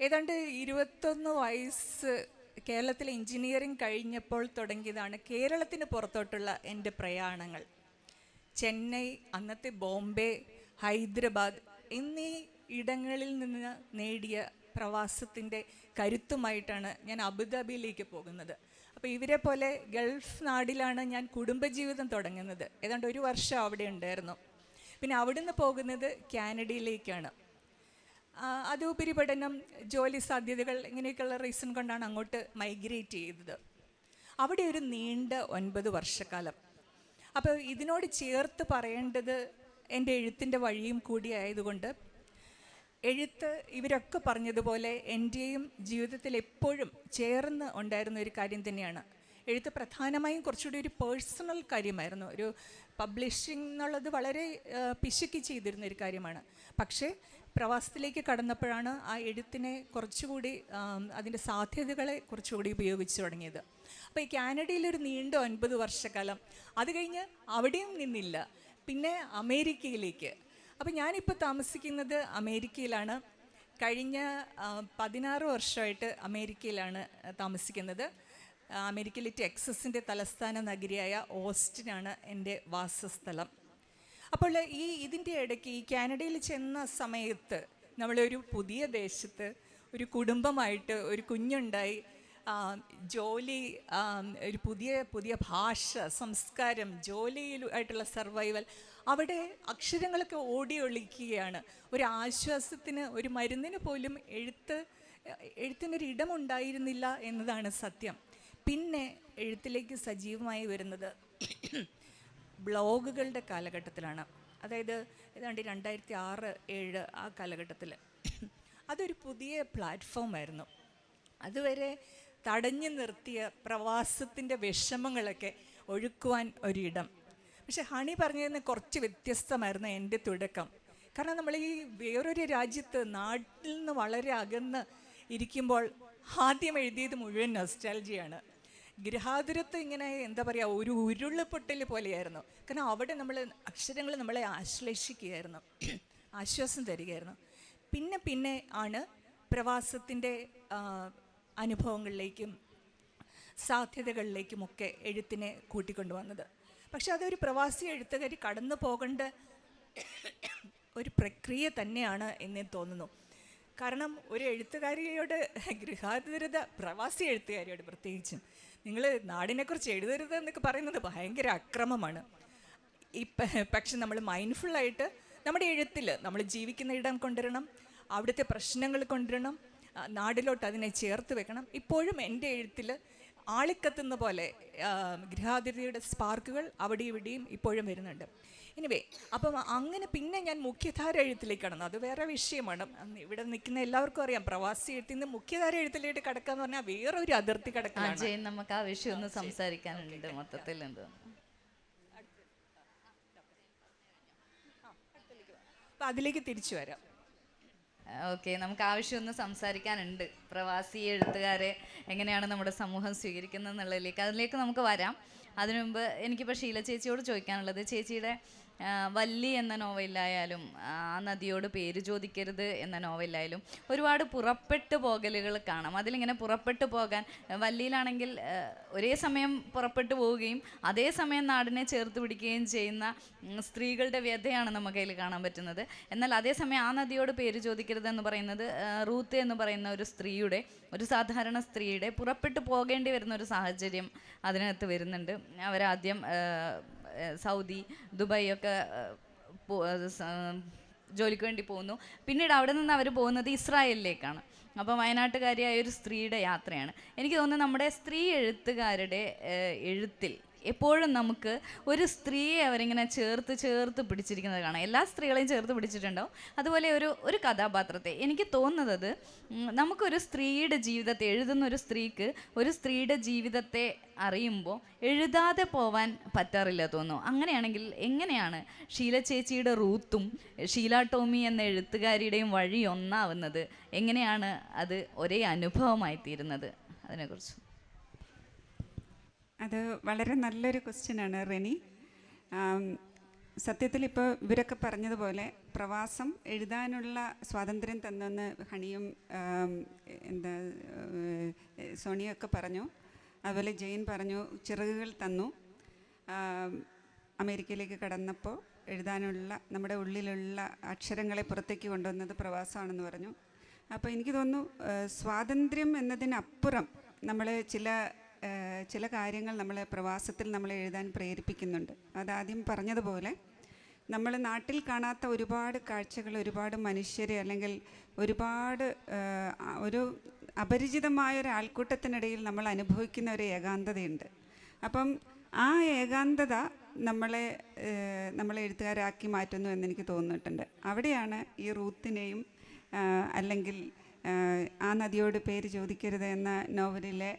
ഏതാണ്ട് 21 വയസ്സ് കേരളത്തിലെ എൻജിനീയറിംഗ് കഴിഞ്ഞപ്പോൾ തുടങ്ങിയതാണ് കേരളത്തിന് പുറത്തോട്ടുള്ള എൻ്റെ പ്രയാണങ്ങൾ. ചെന്നൈ, അന്നത്തെ ബോംബെ, ഹൈദരാബാദ് എന്നീ ഇടങ്ങളിൽ നിന്ന് നേടിയ പ്രവാസത്തിൻ്റെ കരുത്തുമായിട്ടാണ് ഞാൻ അബുദാബിയിലേക്ക് പോകുന്നത്. അപ്പോൾ ഇവരെ പോലെ ഗൾഫ് നാടിലാണ് ഞാൻ കുടുംബജീവിതം തുടങ്ങുന്നത്. ഏതാണ്ട് 1 വർഷം അവിടെ ഉണ്ടായിരുന്നു. പിന്നെ അവിടുന്ന് പോകുന്നത് കാനഡയിലേക്കാണ്. അത് ഉപരിപഠനം, ജോലി സാധ്യതകൾ ഇങ്ങനെയൊക്കെയുള്ള റീസൺ കൊണ്ടാണ് അങ്ങോട്ട് മൈഗ്രേറ്റ് ചെയ്തത്. അവിടെ ഒരു നീണ്ട 9 വർഷക്കാലം. അപ്പോൾ ഇതിനോട് ചേർത്ത് പറയേണ്ടത് എൻ്റെ എഴുത്തിൻ്റെ വഴിയും കൂടി ആയതുകൊണ്ട് എഴുത്ത് ഇവരൊക്കെ പറഞ്ഞതുപോലെ എൻ്റെയും ജീവിതത്തിൽ എപ്പോഴും ചേർന്ന് ഉണ്ടായിരുന്ന ഒരു കാര്യം തന്നെയാണ്. എഴുത്ത് പ്രധാനമായും കുറച്ചുകൂടി ഒരു പേഴ്സണൽ കാര്യമായിരുന്നു. ഒരു പബ്ലിഷിംഗ് എന്നുള്ളത് വളരെ പിശുക്കി ചെയ്തിരുന്ന ഒരു കാര്യമാണ്. പക്ഷേ പ്രവാസത്തിലേക്ക് കടന്നപ്പോഴാണ് ആ എഴുത്തിനെ കുറച്ചുകൂടി അതിൻ്റെ സാധ്യതകളെ കുറച്ചുകൂടി ഉപയോഗിച്ച് തുടങ്ങിയത്. അപ്പോൾ ഈ കാനഡയിലൊരു നീണ്ട 9 വർഷക്കാലം, അത് കഴിഞ്ഞ് അവിടെയും നിന്നില്ല, പിന്നെ അമേരിക്കയിലേക്ക്. അപ്പോൾ ഞാനിപ്പോൾ താമസിക്കുന്നത് അമേരിക്കയിലാണ്. കഴിഞ്ഞ 16 വർഷമായിട്ട് അമേരിക്കയിലാണ് താമസിക്കുന്നത്. അമേരിക്കയിലെ ടെക്സസിൻ്റെ തലസ്ഥാന നഗരിയായ ഓസ്റ്റിനാണ് എൻ്റെ വാസസ്ഥലം. അപ്പോൾ ഇതിൻ്റെ ഇടയ്ക്ക് ഈ കാനഡയിൽ ചെന്ന സമയത്ത് നമ്മളൊരു പുതിയ ദേശത്ത് ഒരു കുടുംബമായിട്ട് ഒരു കുഞ്ഞുണ്ടായി, ജോലി, ഒരു പുതിയ ഭാഷ, സംസ്കാരം, ജോലിയിലായിട്ടുള്ള സർവൈവൽ, അവിടെ അക്ഷരങ്ങളൊക്കെ ഓടി ഒളിക്കുകയാണ്. ഒരു ആശ്വാസത്തിന്, ഒരു മരുന്നിന് പോലും എഴുത്തിനൊരു ഇടമുണ്ടായിരുന്നില്ല എന്നതാണ് സത്യം. പിന്നെ എഴുത്തിലേക്ക് സജീവമായി വരുന്നത് ബ്ലോഗുകളുടെ കാലഘട്ടത്തിലാണ്. അതായത് ഏതാണ്ട് 2006-2007 ആ കാലഘട്ടത്തിൽ അതൊരു പുതിയ പ്ലാറ്റ്ഫോമായിരുന്നു. അതുവരെ തടഞ്ഞു നിർത്തിയ പ്രവാസത്തിൻ്റെ വിഷമങ്ങളൊക്കെ ഒഴുക്കുവാൻ ഒരിടം. പക്ഷെ ഹണി പറഞ്ഞതിന് കുറച്ച് വ്യത്യസ്തമായിരുന്നു എൻ്റെ തുടക്കം. കാരണം നമ്മൾ ഈ വേറൊരു രാജ്യത്ത്, നാട്ടിൽ നിന്ന് വളരെ അകന്ന് ഇരിക്കുമ്പോൾ ആദ്യം എഴുതിയത് മുഴുവൻ നൊസ്റ്റാൾജിയാണ്. ഗൃഹാതുരത്ത് ഇങ്ങനെ എന്താ പറയുക, ഒരു ഉരുളപ്പൊട്ടൽ പോലെയായിരുന്നു. കാരണം അവിടെ അക്ഷരങ്ങൾ നമ്മളെ ആശ്ലേഷിക്കുകയായിരുന്നു, ആശ്വാസം തരികയായിരുന്നു. പിന്നെ ആണ് പ്രവാസത്തിൻ്റെ അനുഭവങ്ങളിലേക്കും സാധ്യതകളിലേക്കുമൊക്കെ എഴുത്തിനെ കൂട്ടിക്കൊണ്ടുവന്നത്. പക്ഷെ അതൊരു പ്രവാസി എഴുത്തുകാരി കടന്നു പോകേണ്ട ഒരു പ്രക്രിയ തന്നെയാണ് എന്ന് തോന്നുന്നു. കാരണം ഒരു എഴുത്തുകാരിയോട് ഗൃഹാതുരത, പ്രവാസി എഴുത്തുകാരിയോട് പ്രത്യേകിച്ചും, നിങ്ങൾ നാടിനെക്കുറിച്ച് എഴുതരുത് എന്നൊക്കെ പറയുന്നത് ഭയങ്കര അക്രമമാണ്. പക്ഷെ നമ്മൾ മൈൻഡ്ഫുള്ളായിട്ട് നമ്മുടെ എഴുത്തിൽ നമ്മൾ ജീവിക്കുന്ന ഇടം കൊണ്ടുവരണം, അവിടുത്തെ പ്രശ്നങ്ങൾ കൊണ്ടുവരണം, നാടിലോട്ട് അതിനെ ചേർത്ത് വെക്കണം. ഇപ്പോഴും എൻ്റെ എഴുത്തിൽ ആളിക്കത്തുന്ന പോലെ ഗൃഹാതിഥിയുടെ സ്പാർക്കുകൾ അവിടെ ഇവിടെയും ഇപ്പോഴും വരുന്നുണ്ട്. എനിവേ, അപ്പം അങ്ങനെ പിന്നെ ഞാൻ മുഖ്യധാര എഴുത്തിലേക്ക് കടന്നു. അത് വേറെ വിഷയമാണ്. ഇവിടെ നിൽക്കുന്ന എല്ലാവർക്കും അറിയാം, പ്രവാസി എഴുത്തിൽ നിന്ന് മുഖ്യധാര എഴുത്തിലേക്ക് കടക്കാന്ന് പറഞ്ഞാൽ വേറൊരു അതിർത്തി കടക്കാണ്. നമുക്ക് ആ വിഷയം ഒന്ന് സംസാരിക്കാനുണ്ട് മൊത്തത്തിൽ. എന്തോ അപ്പം അതിലേക്ക് തിരിച്ചു വരാം. ഓക്കെ, നമുക്ക് ആവശ്യം ഒന്ന് സംസാരിക്കാനുണ്ട്. പ്രവാസി എഴുത്തുകാരെ എങ്ങനെയാണ് നമ്മുടെ സമൂഹം സ്വീകരിക്കുന്നത് എന്നുള്ളതിലേക്ക്, അതിലേക്ക് നമുക്ക് വരാം. അതിനു മുമ്പ് എനിക്കിപ്പോൾ ഷീല ചേച്ചിയോട് ചോദിക്കാനുള്ളത്, ചേച്ചിയുടെ വല്ലി എന്ന നോവലിലായാലും ആ നദിയോട് പേര് ചോദിക്കരുത് എന്ന നോവലിലായാലും ഒരുപാട് പുറപ്പെട്ടു പോകലുകൾ കാണാം. അതിലിങ്ങനെ പുറപ്പെട്ടു പോകാൻ, വല്ലിയിലാണെങ്കിൽ ഒരേ സമയം പുറപ്പെട്ടു പോവുകയും അതേസമയം നാടിനെ ചേർത്ത് പിടിക്കുകയും ചെയ്യുന്ന സ്ത്രീകളുടെ വ്യഥയാണ് നമുക്കതിൽ കാണാൻ പറ്റുന്നത്. എന്നാൽ അതേസമയം ആ നദിയോട് പേര് ചോദിക്കരുത് എന്ന് പറയുന്നത് റൂത്ത് എന്ന് പറയുന്ന ഒരു സ്ത്രീയുടെ, ഒരു സാധാരണ സ്ത്രീയുടെ പുറപ്പെട്ടു പോകേണ്ടി വരുന്ന ഒരു സാഹചര്യം അതിനകത്ത് വരുന്നുണ്ട്. അവരാദ്യം സൗദി, ദുബായ് ഒക്കെ ജോലിക്ക് വേണ്ടി പോകുന്നു. പിന്നീട് അവിടെ നിന്ന് അവർ പോകുന്നത് ഇസ്രായേലിലേക്കാണ്. അപ്പോൾ വയനാട്ടുകാരിയായ ഒരു സ്ത്രീയുടെ യാത്രയാണ്. എനിക്ക് തോന്നുന്നു നമ്മുടെ സ്ത്രീ എഴുത്തുകാരുടെ എഴുത്തിൽ എപ്പോഴും നമുക്ക് ഒരു സ്ത്രീയെ അവരിങ്ങനെ ചേർത്ത് പിടിച്ചിരിക്കുന്നത് കാണാം. എല്ലാ സ്ത്രീകളെയും ചേർത്ത് പിടിച്ചിട്ടുണ്ടാവും. അതുപോലെ ഒരു കഥാപാത്രത്തെ, എനിക്ക് തോന്നുന്നത് നമുക്കൊരു സ്ത്രീയുടെ ജീവിതത്തെ, എഴുതുന്ന ഒരു സ്ത്രീക്ക് ഒരു സ്ത്രീയുടെ ജീവിതത്തെ അറിയുമ്പോൾ എഴുതാതെ പോവാൻ പറ്റാറില്ല തോന്നുന്നു. അങ്ങനെയാണെങ്കിൽ എങ്ങനെയാണ് ഷീല ചേച്ചിയുടെ റൂത്തും ഷീല ടോമി എന്ന എഴുത്തുകാരിയുടെയും വഴി ഒന്നാവുന്നത്? എങ്ങനെയാണ് അത് ഒരേ അനുഭവമായി തീരുന്നത്? അതിനെക്കുറിച്ച്. അത് വളരെ നല്ലൊരു ക്വസ്റ്റ്യനാണ് റെനി. സത്യത്തിൽ ഇപ്പോൾ ഇവരൊക്കെ പറഞ്ഞതുപോലെ പ്രവാസം എഴുതാനുള്ള സ്വാതന്ത്ര്യം തന്നെന്ന് ഹണിയും സോണിയൊക്കെ പറഞ്ഞു. അതുപോലെ ജെയിൻ പറഞ്ഞു, ചിറകുകൾ തന്നു. അമേരിക്കയിലേക്ക് കടന്നപ്പോൾ എഴുതാനുള്ള, നമ്മുടെ ഉള്ളിലുള്ള അക്ഷരങ്ങളെ പുറത്തേക്ക് കൊണ്ടുവന്നത് പ്രവാസമാണെന്ന് പറഞ്ഞു. അപ്പോൾ എനിക്ക് തോന്നുന്നു സ്വാതന്ത്ര്യം എന്നതിനപ്പുറം നമ്മൾ ചില കാര്യങ്ങൾ നമ്മൾ പ്രവാസത്തിൽ നമ്മൾ എഴുതാൻ പ്രേരിപ്പിക്കുന്നുണ്ട്. അതാദ്യം പറഞ്ഞതുപോലെ നമ്മൾ നാട്ടിൽ കാണാത്ത ഒരുപാട് കാഴ്ചകൾ, ഒരുപാട് മനുഷ്യരെ, അല്ലെങ്കിൽ ഒരുപാട് ഒരു അപരിചിതമായ ഒരു ആൾക്കൂട്ടത്തിനിടയിൽ നമ്മൾ അനുഭവിക്കുന്ന ഒരു ഏകാന്തതയുണ്ട്. അപ്പം ആ ഏകാന്തത നമ്മളെ എഴുത്തുകാരാക്കി മാറ്റുന്നു എന്നെനിക്ക് തോന്നിയിട്ടുണ്ട്. അവിടെയാണ് ഈ റൂത്തിനെയും അല്ലെങ്കിൽ ആ നദിയോട് പേര് ചോദിക്കരുത് എന്ന നോവലിലെ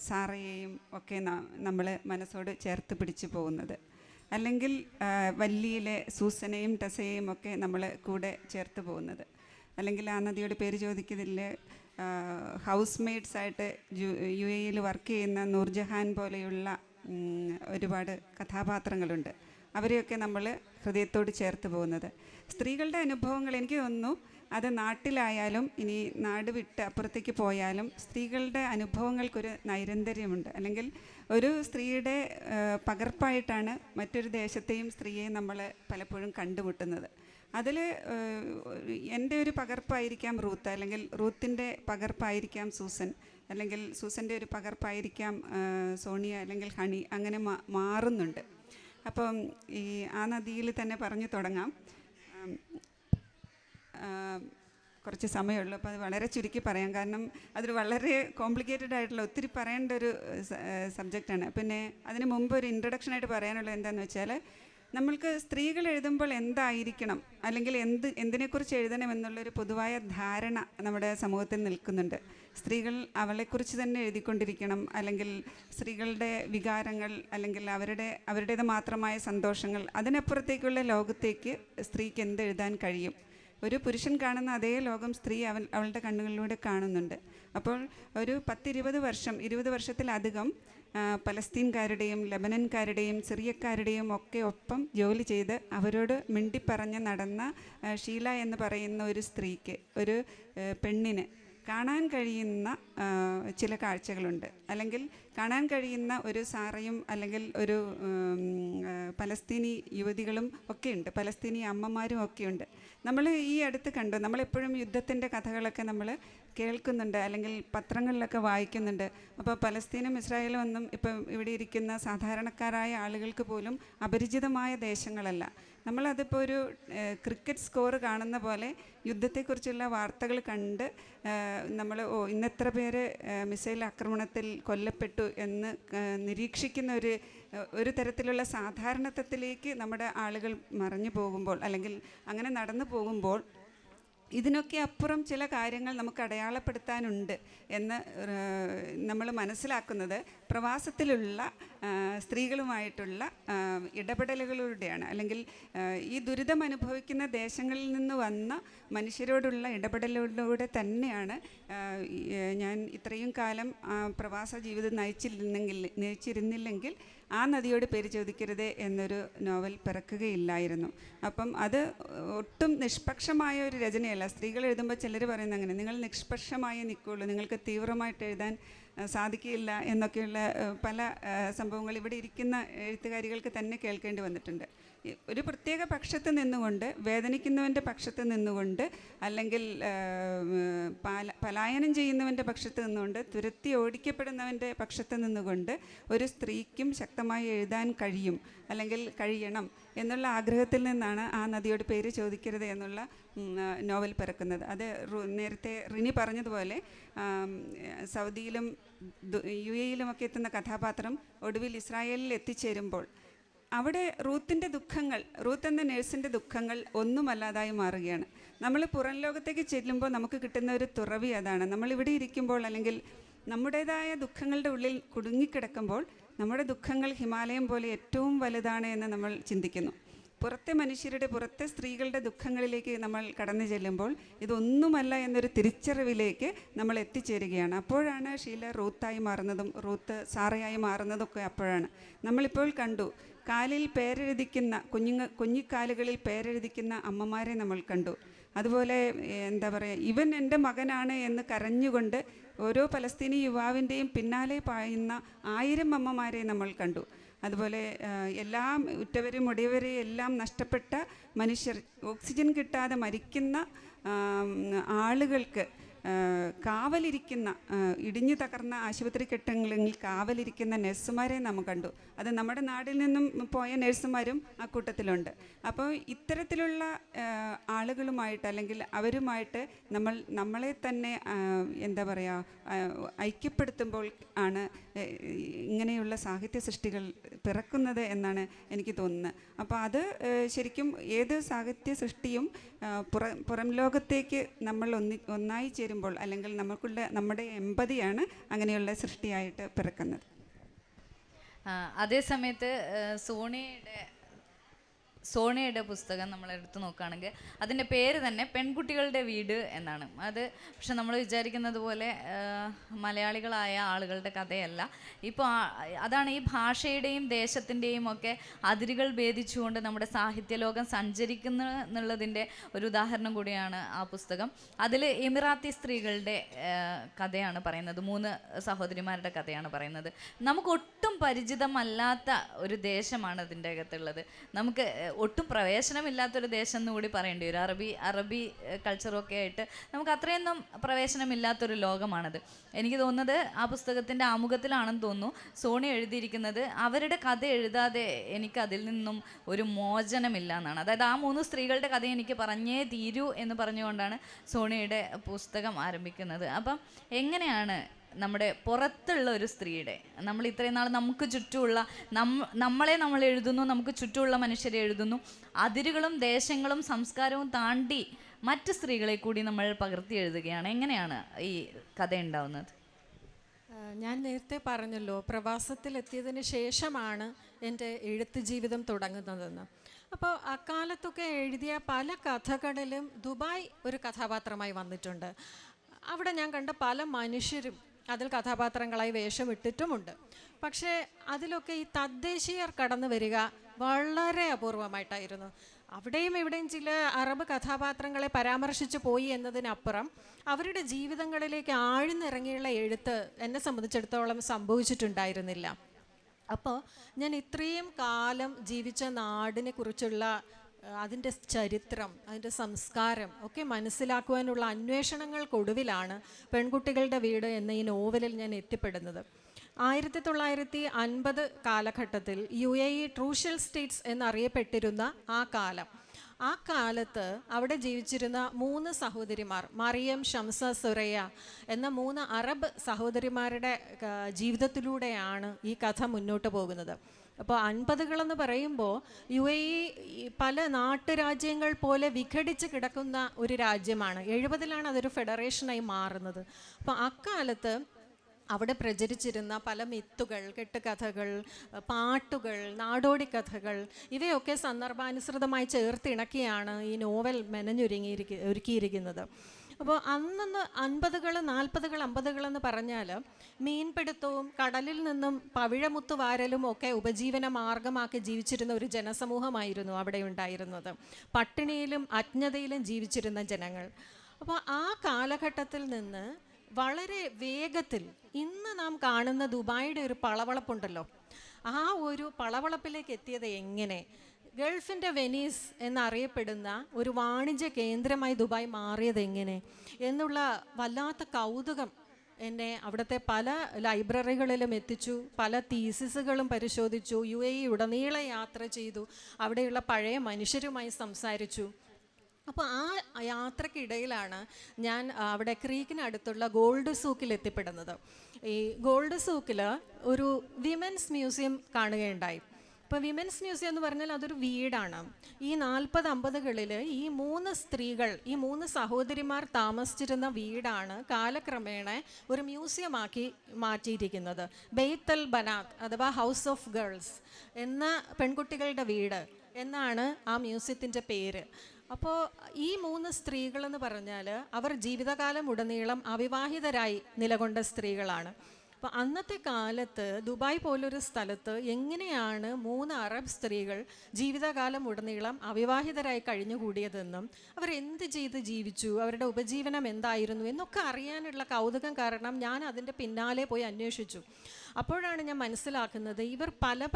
സാറയെയും ഒക്കെ നമ്മൾ മനസ്സോട് ചേർത്ത് പിടിച്ചു പോകുന്നത്. അല്ലെങ്കിൽ വല്ലിയിലെ സൂസനെയും ടെസയെയും ഒക്കെ നമ്മൾ കൂടെ ചേർത്ത് പോകുന്നത്. അല്ലെങ്കിൽ ആ നദിയോട് പേര് ചോദിക്കുന്നതിൽ ഹൗസ് മെയ്ഡ്സായിട്ട് UAE വർക്ക് ചെയ്യുന്ന നൂർജഹാൻ പോലെയുള്ള ഒരുപാട് കഥാപാത്രങ്ങളുണ്ട്. അവരെയൊക്കെ നമ്മൾ ഹൃദയത്തോട് ചേർത്ത് പോകുന്നത്. സ്ത്രീകളുടെ അനുഭവങ്ങൾ എനിക്ക് തോന്നുന്നു അത് നാട്ടിലായാലും ഇനി നാട് വിട്ട് അപ്പുറത്തേക്ക് പോയാലും സ്ത്രീകളുടെ അനുഭവങ്ങൾക്കൊരു നൈരന്തര്യമുണ്ട്. അല്ലെങ്കിൽ ഒരു സ്ത്രീയുടെ പകർപ്പായിട്ടാണ് മറ്റൊരു ദേശത്തെയും സ്ത്രീയെയും നമ്മൾ പലപ്പോഴും കണ്ടുമുട്ടുന്നത്. അതിൽ എൻ്റെ ഒരു പകർപ്പായിരിക്കാം റൂത്ത്, അല്ലെങ്കിൽ റൂത്തിൻ്റെ പകർപ്പായിരിക്കാം സൂസൻ, അല്ലെങ്കിൽ സൂസൻ്റെ ഒരു പകർപ്പായിരിക്കാം സോണിയ അല്ലെങ്കിൽ ഹണി, അങ്ങനെ മാറുന്നുണ്ട്. അപ്പം ഈ ആ നദിയിൽ തന്നെ പറഞ്ഞു തുടങ്ങാം. കുറച്ച് സമയമുള്ളൂ, അപ്പോൾ അത് വളരെ ചുരുക്കി പറയാം. കാരണം അതൊരു വളരെ കോംപ്ലിക്കേറ്റഡ് ആയിട്ടുള്ള ഒത്തിരി പറയേണ്ട ഒരു സബ്ജക്റ്റാണ്. പിന്നെ അതിന് മുമ്പ് ഒരു ഇൻട്രൊഡക്ഷനായിട്ട് പറയാനുള്ളത് എന്താണെന്ന് വെച്ചാൽ, നമ്മൾക്ക് സ്ത്രീകൾ എഴുതുമ്പോൾ എന്തായിരിക്കണം, അല്ലെങ്കിൽ എന്തിനെക്കുറിച്ച് എഴുതണം എന്നുള്ളൊരു പൊതുവായ ധാരണ നമ്മുടെ സമൂഹത്തിൽ നിൽക്കുന്നുണ്ട്. സ്ത്രീകൾ അവളെക്കുറിച്ച് തന്നെ എഴുതിക്കൊണ്ടിരിക്കണം, അല്ലെങ്കിൽ സ്ത്രീകളുടെ വികാരങ്ങൾ, അല്ലെങ്കിൽ അവരുടേത് മാത്രമായ സന്തോഷങ്ങൾ, അതിനപ്പുറത്തേക്കുള്ള ലോകത്തേക്ക് സ്ത്രീക്ക് എന്തെഴുതാൻ കഴിയും. ഒരു പുരുഷൻ കാണുന്ന അതേ ലോകം സ്ത്രീ അവളുടെ കണ്ണുകളിലൂടെ കാണുന്നുണ്ട്. അപ്പോൾ ഒരു 20 വർഷത്തിലധികം പലസ്തീൻകാരുടെയും ലബനൻകാരുടെയും സിറിയക്കാരുടെയും ഒക്കെ ഒപ്പം ജോലി ചെയ്ത് അവരോട് മിണ്ടിപ്പറഞ്ഞ് നടന്ന ഷീല എന്ന് പറയുന്ന ഒരു സ്ത്രീക്ക്, ഒരു പെണ്ണിന് കാണാൻ കഴിയുന്ന ചില കാഴ്ചകളുണ്ട്. അല്ലെങ്കിൽ കാണാൻ കഴിയുന്ന ഒരു സാറയും അല്ലെങ്കിൽ ഒരു പലസ്തീനി യുവതികളും ഒക്കെയുണ്ട്, പലസ്തീനി അമ്മമാരും ഒക്കെയുണ്ട്. നമ്മൾ ഈ അടുത്ത് കണ്ടു, നമ്മളെപ്പോഴും യുദ്ധത്തിൻ്റെ കഥകളൊക്കെ നമ്മൾ കേൾക്കുന്നുണ്ട്, അല്ലെങ്കിൽ പത്രങ്ങളിലൊക്കെ വായിക്കുന്നുണ്ട്. അപ്പോൾ പലസ്തീനും ഇസ്രായേലും ഒന്നും ഇപ്പം ഇവിടെ ഇരിക്കുന്ന സാധാരണക്കാരായ ആളുകൾക്ക് പോലും അപരിചിതമായ ദേശങ്ങളല്ല. നമ്മളതിപ്പോൾ ഒരു ക്രിക്കറ്റ് സ്കോർ കാണുന്ന പോലെ യുദ്ധത്തെക്കുറിച്ചുള്ള വാർത്തകൾ കണ്ട് നമ്മൾ ഇന്നെത്ര പേര് മിസൈൽ ആക്രമണത്തിൽ കൊല്ലപ്പെട്ടു എന്ന് നിരീക്ഷിക്കുന്ന ഒരു തരത്തിലുള്ള സാധാരണത്വത്തിലേക്ക് നമ്മുടെ ആളുകൾ മറഞ്ഞു പോകുമ്പോൾ, അല്ലെങ്കിൽ അങ്ങനെ നടന്നു പോകുമ്പോൾ, ഇതിനൊക്കെ അപ്പുറം ചില കാര്യങ്ങൾ നമുക്ക് അടയാളപ്പെടുത്താനുണ്ട് എന്ന് നമ്മൾ മനസ്സിലാക്കുന്നത് പ്രവാസത്തിലുള്ള സ്ത്രീകളുമായിട്ടുള്ള ഇടപെടലുകളിലൂടെയാണ്. അല്ലെങ്കിൽ ഈ ദുരിതം അനുഭവിക്കുന്ന ദേശങ്ങളിൽ നിന്ന് വന്ന മനുഷ്യരോടുള്ള ഇടപെടലിലൂടെ തന്നെയാണ് ഞാൻ ഇത്രയും കാലം പ്രവാസ ജീവിതം നയിച്ചിരുന്നില്ലെങ്കിൽ ആ നദിയോട് പേര് ചോദിക്കരുത് എന്നൊരു നോവൽ പിറക്കുകയില്ലായിരുന്നു. അപ്പം അത് ഒട്ടും നിഷ്പക്ഷമായ ഒരു രചനയല്ല. സ്ത്രീകൾ എഴുതുമ്പോൾ ചിലർ പറയുന്നത് അങ്ങനെ, നിങ്ങൾ നിഷ്പക്ഷമായി നിൽക്കുകയുള്ളൂ, നിങ്ങൾക്ക് തീവ്രമായിട്ട് എഴുതാൻ സാധിക്കില്ല എന്നൊക്കെയുള്ള പല സംഭവങ്ങൾ ഇവിടെ ഇരിക്കുന്ന എഴുത്തുകാരികൾക്ക് തന്നെ കേൾക്കേണ്ടി വന്നിട്ടുണ്ട്. ഒരു പ്രത്യേക പക്ഷത്ത് നിന്നുകൊണ്ട്, വേദനിക്കുന്നവൻ്റെ പക്ഷത്ത് നിന്നുകൊണ്ട്, അല്ലെങ്കിൽ പലായനം ചെയ്യുന്നവൻ്റെ പക്ഷത്ത് നിന്നുകൊണ്ട്, തുരത്തി ഓടിക്കപ്പെടുന്നവൻ്റെ പക്ഷത്ത് നിന്നുകൊണ്ട് ഒരു സ്ത്രീക്കും ശക്തമായി എഴുതാൻ കഴിയും, അല്ലെങ്കിൽ കഴിയണം എന്നുള്ള ആഗ്രഹത്തിൽ നിന്നാണ് ആ നദിയോട് പേര് ചോദിക്കരുത് എന്നുള്ള നോവൽ പിറക്കുന്നത്. അത് നേരത്തെ റിനി പറഞ്ഞതുപോലെ സൗദിയിലും UAE-യിലുമൊക്കെ എത്തുന്ന കഥാപാത്രം ഒടുവിൽ ഇസ്രായേലിൽ എത്തിച്ചേരുമ്പോൾ അവിടെ റൂത്തിൻ്റെ ദുഃഖങ്ങൾ, റൂത്ത് എന്ന നേഴ്സിൻ്റെ ദുഃഖങ്ങൾ ഒന്നുമല്ലാതായി മാറുകയാണ്. നമ്മൾ പുറം ലോകത്തേക്ക് ചെല്ലുമ്പോൾ നമുക്ക് കിട്ടുന്ന ഒരു തുറവി അതാണ്. നമ്മളിവിടെ ഇരിക്കുമ്പോൾ, അല്ലെങ്കിൽ നമ്മുടേതായ ദുഃഖങ്ങളുടെ ഉള്ളിൽ കുടുങ്ങിക്കിടക്കുമ്പോൾ, നമ്മുടെ ദുഃഖങ്ങൾ ഹിമാലയം പോലെ ഏറ്റവും വലുതാണ് എന്ന് നമ്മൾ ചിന്തിക്കുന്നു. പുറത്തെ മനുഷ്യരുടെ, പുറത്തെ സ്ത്രീകളുടെ ദുഃഖങ്ങളിലേക്ക് നമ്മൾ കടന്നു ചെല്ലുമ്പോൾ ഇതൊന്നുമല്ല എന്നൊരു തിരിച്ചറിവിലേക്ക് നമ്മൾ എത്തിച്ചേരുകയാണ്. അപ്പോഴാണ് ഷീല റൂത്തായി മാറുന്നതും റൂത്ത് സാറയായി മാറുന്നതൊക്കെ അപ്പോഴാണ്. നമ്മളിപ്പോൾ കണ്ടു, കാലിൽ പേരെഴുതിക്കുന്ന കുഞ്ഞിക്കാലുകളിൽ പേരെഴുതിക്കുന്ന അമ്മമാരെ നമ്മൾ കണ്ടു. അതുപോലെ എന്താ പറയുക, ഇവൻ എൻ്റെ മകനാണ് എന്ന് കരഞ്ഞുകൊണ്ട് ഓരോ പലസ്തീനി യുവാവിൻ്റെയും പിന്നാലെ പായുന്ന 1000 അമ്മമാരെ നമ്മൾ കണ്ടു. അതുപോലെ എല്ലാം ഉറ്റവരും ഉടയവരെയും എല്ലാം നഷ്ടപ്പെട്ട മനുഷ്യർ, ഓക്സിജൻ കിട്ടാതെ മരിക്കുന്ന ആളുകൾക്ക് കാവലിരിക്കുന്ന, ഇടിഞ്ഞു തകർന്ന ആശുപത്രി കെട്ടിടങ്ങളിൽ കാവലിരിക്കുന്ന നഴ്സുമാരെ നമ്മൾ കണ്ടു. അത് നമ്മുടെ നാട്ടിൽ നിന്നും പോയ നഴ്സുമാരും ആ കൂട്ടത്തിലുണ്ട്. അപ്പോൾ ഇത്തരത്തിലുള്ള ആളുകളുമായിട്ട്, അല്ലെങ്കിൽ അവരുമായിട്ട് നമ്മളെ തന്നെ എന്താ പറയുക, ഐക്യപ്പെടുത്തുമ്പോൾ ആണ് ഇങ്ങനെയുള്ള സാഹിത്യ സൃഷ്ടികൾ പിറക്കുന്നത് എന്നാണ് എനിക്ക് തോന്നുന്നത്. അപ്പോൾ അത് ശരിക്കും ഏത് സാഹിത്യ സൃഷ്ടിയും പുറം ലോകത്തേക്ക് നമ്മൾ ഒന്നായി ചേരുമ്പോൾ, അല്ലെങ്കിൽ നമ്മുടെ എമ്പതിയാണ് അങ്ങനെയുള്ള സൃഷ്ടിയായിട്ട് പിറക്കുന്നത്. അതേ സമയത്ത് സോണിയുടെ സോണിയയുടെ പുസ്തകം നമ്മൾ എടുത്തു നോക്കുകയാണെങ്കിൽ അതിൻ്റെ പേര് തന്നെ പെൺകുട്ടികളുടെ വീട് എന്നാണ്. അത് പക്ഷെ നമ്മൾ വിചാരിക്കുന്നത് പോലെ മലയാളികളായ ആളുകളുടെ കഥയല്ല. ഇപ്പോൾ അതാണ് ഈ ഭാഷയുടെയും ദേശത്തിൻ്റെയും ഒക്കെ അതിരുകൾ ഭേദിച്ചുകൊണ്ട് നമ്മുടെ സാഹിത്യലോകം സഞ്ചരിക്കുന്നു എന്നുള്ളതിൻ്റെ ഒരു ഉദാഹരണം കൂടിയാണ് ആ പുസ്തകം. അതിൽ എമിറാത്തി സ്ത്രീകളുടെ കഥയാണ് പറയുന്നത്. 3 സഹോദരിമാരുടെ കഥയാണ് പറയുന്നത്. നമുക്ക് ഒട്ടും പരിചിതമല്ലാത്ത ഒരു ദേശമാണ് അതിൻ്റെ അകത്തുള്ളത്. നമുക്ക് ഒട്ടും പ്രവേശനമില്ലാത്തൊരു ദേശം എന്ന് കൂടി പറയേണ്ടി വരും. അറബി കൾച്ചറൊക്കെ ആയിട്ട് നമുക്ക് അത്രയൊന്നും പ്രവേശനമില്ലാത്തൊരു ലോകമാണത്. എനിക്ക് തോന്നുന്നത് ആ പുസ്തകത്തിൻ്റെ ആമുഖത്തിലാണെന്ന് തോന്നുന്നു സോണി എഴുതിയിരിക്കുന്നത്, അവരുടെ കഥ എഴുതാതെ എനിക്ക് അതിൽ നിന്നും ഒരു മോചനമില്ല എന്നാണ്. അതായത് ആ 3 സ്ത്രീകളുടെ കഥ എനിക്ക് പറഞ്ഞേ തീരൂ എന്ന് പറഞ്ഞുകൊണ്ടാണ് സോണിയുടെ പുസ്തകം ആരംഭിക്കുന്നത്. അപ്പം എങ്ങനെയാണ് നമ്മുടെ പുറത്തുള്ള ഒരു സ്ത്രീയുടെ, നമ്മൾ ഇത്രയും നാൾ നമുക്ക് ചുറ്റുമുള്ള നമ്മളെ നമ്മൾ എഴുതുന്നു, നമുക്ക് ചുറ്റുമുള്ള മനുഷ്യരെ എഴുതുന്നു, അതിരുകളും ദേശങ്ങളും സംസ്കാരവും താണ്ടി മറ്റ് സ്ത്രീകളെ കൂടി നമ്മൾ പകർത്തി എഴുതുകയാണ്. എങ്ങനെയാണ് ഈ കഥ ഉണ്ടാവുന്നത്? ഞാൻ നേരത്തെ പറഞ്ഞല്ലോ, പ്രവാസത്തിലെത്തിയതിന് ശേഷമാണ് എൻ്റെ എഴുത്ത് ജീവിതം തുടങ്ങുന്നതെന്ന്. അപ്പോൾ അക്കാലത്തൊക്കെ എഴുതിയ പല കഥകളിലും ദുബായ് ഒരു കഥാപാത്രമായി വന്നിട്ടുണ്ട്. അവിടെ ഞാൻ കണ്ട പല മനുഷ്യരും അതിൽ കഥാപാത്രങ്ങളായി വേഷമിട്ടിട്ടുമുണ്ട്. പക്ഷേ അതിലൊക്കെ ഈ തദ്ദേശീയർ കടന്നു വരിക വളരെ അപൂർവമായിട്ടായിരുന്നു. അവിടെയും ഇവിടെയും ചില അറബ് കഥാപാത്രങ്ങളെ പരാമർശിച്ചു പോയി എന്നതിനപ്പുറം അവരുടെ ജീവിതങ്ങളിലേക്ക് ആഴ്ന്നിറങ്ങിയുള്ള എഴുത്ത് എന്നെ സംബന്ധിച്ചിടത്തോളം സംഭവിച്ചിട്ടുണ്ടായിരുന്നില്ല. അപ്പോൾ ഞാൻ ഇത്രയും കാലം ജീവിച്ച നാടിനെ കുറിച്ചുള്ള അതിൻ്റെ ചരിത്രം, അതിൻ്റെ സംസ്കാരം ഒക്കെ മനസ്സിലാക്കുവാനുള്ള അന്വേഷണങ്ങൾക്കൊടുവിലാണ് പെൺകുട്ടികളുടെ വീട് എന്ന ഈ നോവലിൽ ഞാൻ എത്തിപ്പെടുന്നത്. 1950 കാലഘട്ടത്തിൽ UAE ട്രൂഷ്യൽ സ്റ്റേറ്റ്സ് എന്നറിയപ്പെട്ടിരുന്ന ആ കാലത്ത് അവിടെ ജീവിച്ചിരുന്ന 3 സഹോദരിമാർ, മറിയം, ഷംസ, സുറയ്യ എന്ന 3 അറബ് സഹോദരിമാരുടെ ജീവിതത്തിലൂടെയാണ് ഈ കഥ മുന്നോട്ട് പോകുന്നത്. അപ്പോൾ 50കളെന്ന് പറയുമ്പോൾ UAE പല നാട്ടുരാജ്യങ്ങൾ പോലെ വിഘടിച്ച് കിടക്കുന്ന ഒരു രാജ്യമാണ്. 70ലാണ് അതൊരു ഫെഡറേഷനായി മാറുന്നത്. അപ്പോൾ അക്കാലത്ത് അവിടെ പ്രചരിച്ചിരുന്ന പല മിത്തുകൾ, കെട്ടുകഥകൾ, പാട്ടുകൾ, നാടോടി കഥകൾ ഇവയൊക്കെ സന്ദർഭാനുസൃതമായി ചേർത്തിണക്കിയാണ് ഈ നോവൽ ഒരുക്കിയിരിക്കുന്നത്. അപ്പോൾ അന്നന്ന് 50കൾ, 40കൾ, 50കൾ എന്ന് പറഞ്ഞാൽ മീൻപിടുത്തവും കടലിൽ നിന്നും പവിഴമുത്തു വാരലും ഒക്കെ ഉപജീവന മാർഗമാക്കി ജീവിച്ചിരുന്ന ഒരു ജനസമൂഹമായിരുന്നു അവിടെ ഉണ്ടായിരുന്നത്. പട്ടിണിയിലും അജ്ഞതയിലും ജീവിച്ചിരുന്ന ജനങ്ങൾ. അപ്പോൾ ആ കാലഘട്ടത്തിൽ നിന്ന് വളരെ വേഗത്തിൽ ഇന്ന് നാം കാണുന്ന ദുബായിയുടെ ഒരു പളവളപ്പുണ്ടല്ലോ, ആ ഒരു പളവളപ്പിലേക്ക് എത്തിയത് എങ്ങനെ? ഗൾഫിൻ്റെ വെനീസ് എന്നറിയപ്പെടുന്ന ഒരു വാണിജ്യ കേന്ദ്രമായി ദുബായ് മാറിയത് എങ്ങനെ എന്നുള്ള വല്ലാത്ത കൗതുകം എന്നെ അവിടുത്തെ പല ലൈബ്രറികളിലും എത്തിച്ചു. പല തീസിസുകളും പരിശോധിച്ചു. UAE ഉടനീളം യാത്ര ചെയ്തു. അവിടെയുള്ള പഴയ മനുഷ്യരുമായി സംസാരിച്ചു. അപ്പോൾ ആ യാത്രക്കിടയിലാണ് ഞാൻ അവിടെ ക്രീക്കിനടുത്തുള്ള ഗോൾഡ് സൂക്കിൽ എത്തിപ്പെടുന്നത്. ഈ ഗോൾഡ് സൂക്കിൽ ഒരു വിമൻസ് മ്യൂസിയം കാണുകയുണ്ടായി. ഇപ്പോൾ വിമൻസ് മ്യൂസിയം എന്ന് പറഞ്ഞാൽ അതൊരു വീടാണ്. ഈ 40-50കളിൽ ഈ 3 സ്ത്രീകൾ, ഈ 3 സഹോദരിമാർ താമസിച്ചിരുന്ന വീടാണ് കാലക്രമേണ ഒരു മ്യൂസിയമാക്കി മാറ്റിയിരിക്കുന്നത്. ബെയ്ത്തൽ ബനാത്ത് അഥവാ ഹൗസ് ഓഫ് ഗേൾസ് എന്ന പെൺകുട്ടികളുടെ വീട് എന്നാണ് ആ മ്യൂസിയത്തിൻ്റെ പേര്. അപ്പോൾ ഈ 3 സ്ത്രീകളെന്ന് പറഞ്ഞാൽ അവർ ജീവിതകാലം ഉടനീളം അവിവാഹിതരായി നിലകൊണ്ട സ്ത്രീകളാണ്. അപ്പോൾ അന്നത്തെ കാലത്ത് ദുബായ് പോലൊരു സ്ഥലത്ത് എങ്ങനെയാണ് 3 അറബ് സ്ത്രീകൾ ജീവിതകാലം ഉടനീളം അവിവാഹിതരായി കഴിഞ്ഞുകൂടിയതെന്നും അവരെന്ത് ചെയ്ത് ജീവിച്ചു, അവരുടെ ഉപജീവനം എന്തായിരുന്നു എന്നൊക്കെ അറിയാനുള്ള കൗതുകം കാരണം ഞാൻ അതിൻ്റെ പിന്നാലെ പോയി അന്വേഷിച്ചു. അപ്പോഴാണ് ഞാൻ മനസ്സിലാക്കുന്നത് ഇവർ പല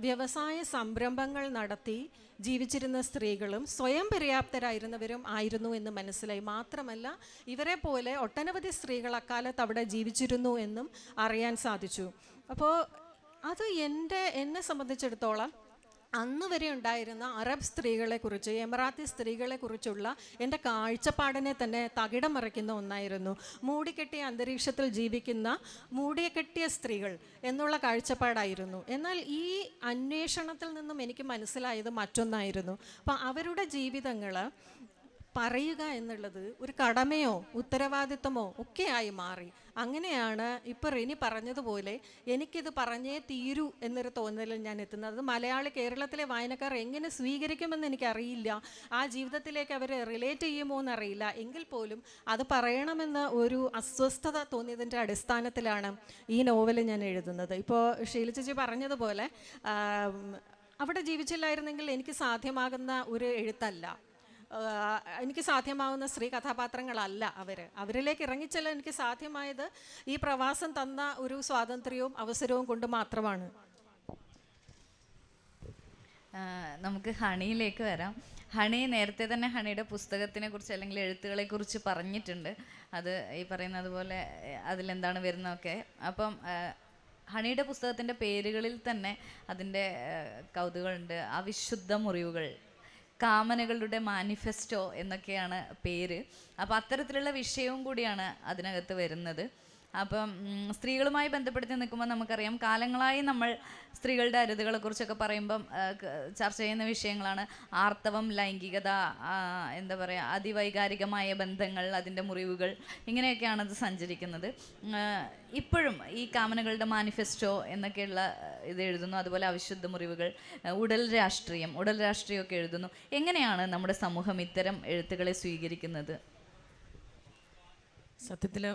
വ്യവസായ സംരംഭങ്ങൾ നടത്തി ജീവിച്ചിരുന്ന സ്ത്രീകളും സ്വയം പര്യാപ്തരായിരുന്നവരും ആയിരുന്നു എന്ന് മനസ്സിലായി. മാത്രമല്ല ഇവരെ പോലെ ഒട്ടനവധി സ്ത്രീകൾ അക്കാലത്ത് അവിടെ ജീവിച്ചിരുന്നു എന്നും അറിയാൻ സാധിച്ചു. അപ്പോൾ അത് എന്നെ സംബന്ധിച്ചിടത്തോളം അന്ന് വരെ ഉണ്ടായിരുന്ന അറബ് സ്ത്രീകളെക്കുറിച്ച്, എമിറാത്തി സ്ത്രീകളെക്കുറിച്ചുള്ള എൻ്റെ കാഴ്ചപ്പാടിനെ തന്നെ തകിടം മറിക്കുന്ന ഒന്നായിരുന്നു. മൂടിക്കെട്ടിയ അന്തരീക്ഷത്തിൽ ജീവിക്കുന്ന മൂടിയെക്കെട്ടിയ സ്ത്രീകൾ എന്നുള്ള കാഴ്ചപ്പാടായിരുന്നു. എന്നാൽ ഈ അന്വേഷണത്തിൽ നിന്നും എനിക്ക് മനസ്സിലായത് മറ്റൊന്നായിരുന്നു. അപ്പോൾ അവരുടെ ജീവിതങ്ങൾ പറയുക എന്നുള്ളത് ഒരു കടമയോ ഉത്തരവാദിത്തമോ ഒക്കെയായി മാറി. അങ്ങനെയാണ് ഇപ്പോൾ റിനി പറഞ്ഞതുപോലെ എനിക്കിത് പറഞ്ഞേ തീരൂ എന്നൊരു തോന്നലിൽ ഞാൻ എത്തുന്നത്. മലയാളി കേരളത്തിലെ വായനക്കാർ എങ്ങനെ സ്വീകരിക്കുമെന്ന് എനിക്കറിയില്ല, ആ ജീവിതത്തിലേക്ക് അവർ റിലേറ്റ് ചെയ്യുമോ എന്നറിയില്ല. എങ്കിൽ പോലും അത് പറയണമെന്ന് ഒരു അസ്വസ്ഥത തോന്നിയതിൻ്റെ അടിസ്ഥാനത്തിലാണ് ഈ നോവൽ ഞാൻ എഴുതുന്നത്. ഇപ്പോൾ ഷീല ചേച്ചി പറഞ്ഞതുപോലെ അവിടെ ജീവിച്ചില്ലായിരുന്നെങ്കിൽ എനിക്ക് സാധ്യമാകുന്ന ഒരു എഴുത്തല്ല, എനിക്ക് സാധ്യമാവുന്ന സ്ത്രീ കഥാപാത്രങ്ങളല്ല അവരിലേക്ക് ഇറങ്ങിച്ചെല്ലാൻ എനിക്ക് സാധ്യമായത് ഈ പ്രവാസം തന്ന ഒരു സ്വാതന്ത്ര്യവും അവസരവും കൊണ്ട് മാത്രമാണ്. നമുക്ക് ഹണിയിലേക്ക് വരാം. ഹണി നേരത്തെ തന്നെ ഹണിയുടെ പുസ്തകത്തിനെ കുറിച്ച് അല്ലെങ്കിൽ എഴുത്തുകളെ കുറിച്ച് പറഞ്ഞിട്ടുണ്ട്. അത് ഈ പറയുന്നത് പോലെ അതിലെന്താണ് വരുന്നതൊക്കെ. അപ്പം ഹണിയുടെ പുസ്തകത്തിൻ്റെ പേരുകളിൽ തന്നെ അതിൻ്റെ കൗതുകമുണ്ട്. അവിശുദ്ധ മുറിവുകൾ, കാമനകളുടെ മാനിഫെസ്റ്റോ എന്നൊക്കെയാണ് പേര്. അപ്പോൾ അത്തരത്തിലുള്ള വിഷയവും കൂടിയാണ് അതിനകത്ത് വരുന്നത്. അപ്പം സ്ത്രീകളുമായി ബന്ധപ്പെടുത്തി നിൽക്കുമ്പോൾ നമുക്കറിയാം, കാലങ്ങളായി നമ്മൾ സ്ത്രീകളുടെ അരുതുകളെക്കുറിച്ചൊക്കെ പറയുമ്പം ചർച്ച ചെയ്യുന്ന വിഷയങ്ങളാണ് ആർത്തവം, ലൈംഗികത, എന്താ പറയുക, അതിവൈകാരികമായ ബന്ധങ്ങൾ, അതിൻ്റെ മുറിവുകൾ, ഇങ്ങനെയൊക്കെയാണ് അത് സഞ്ചരിക്കുന്നത്. ഇപ്പോഴും ഈ കാമനകളുടെ മാനിഫെസ്റ്റോ എന്നൊക്കെയുള്ള ഇത് എഴുതുന്നു. അതുപോലെ അവിശുദ്ധ മുറിവുകൾ, ഉടൽ രാഷ്ട്രീയമൊക്കെ എഴുതുന്നു. എങ്ങനെയാണ് നമ്മുടെ സമൂഹം ഇത്തരം എഴുത്തുകളെ സ്വീകരിക്കുന്നത്? സത്യത്തിൽ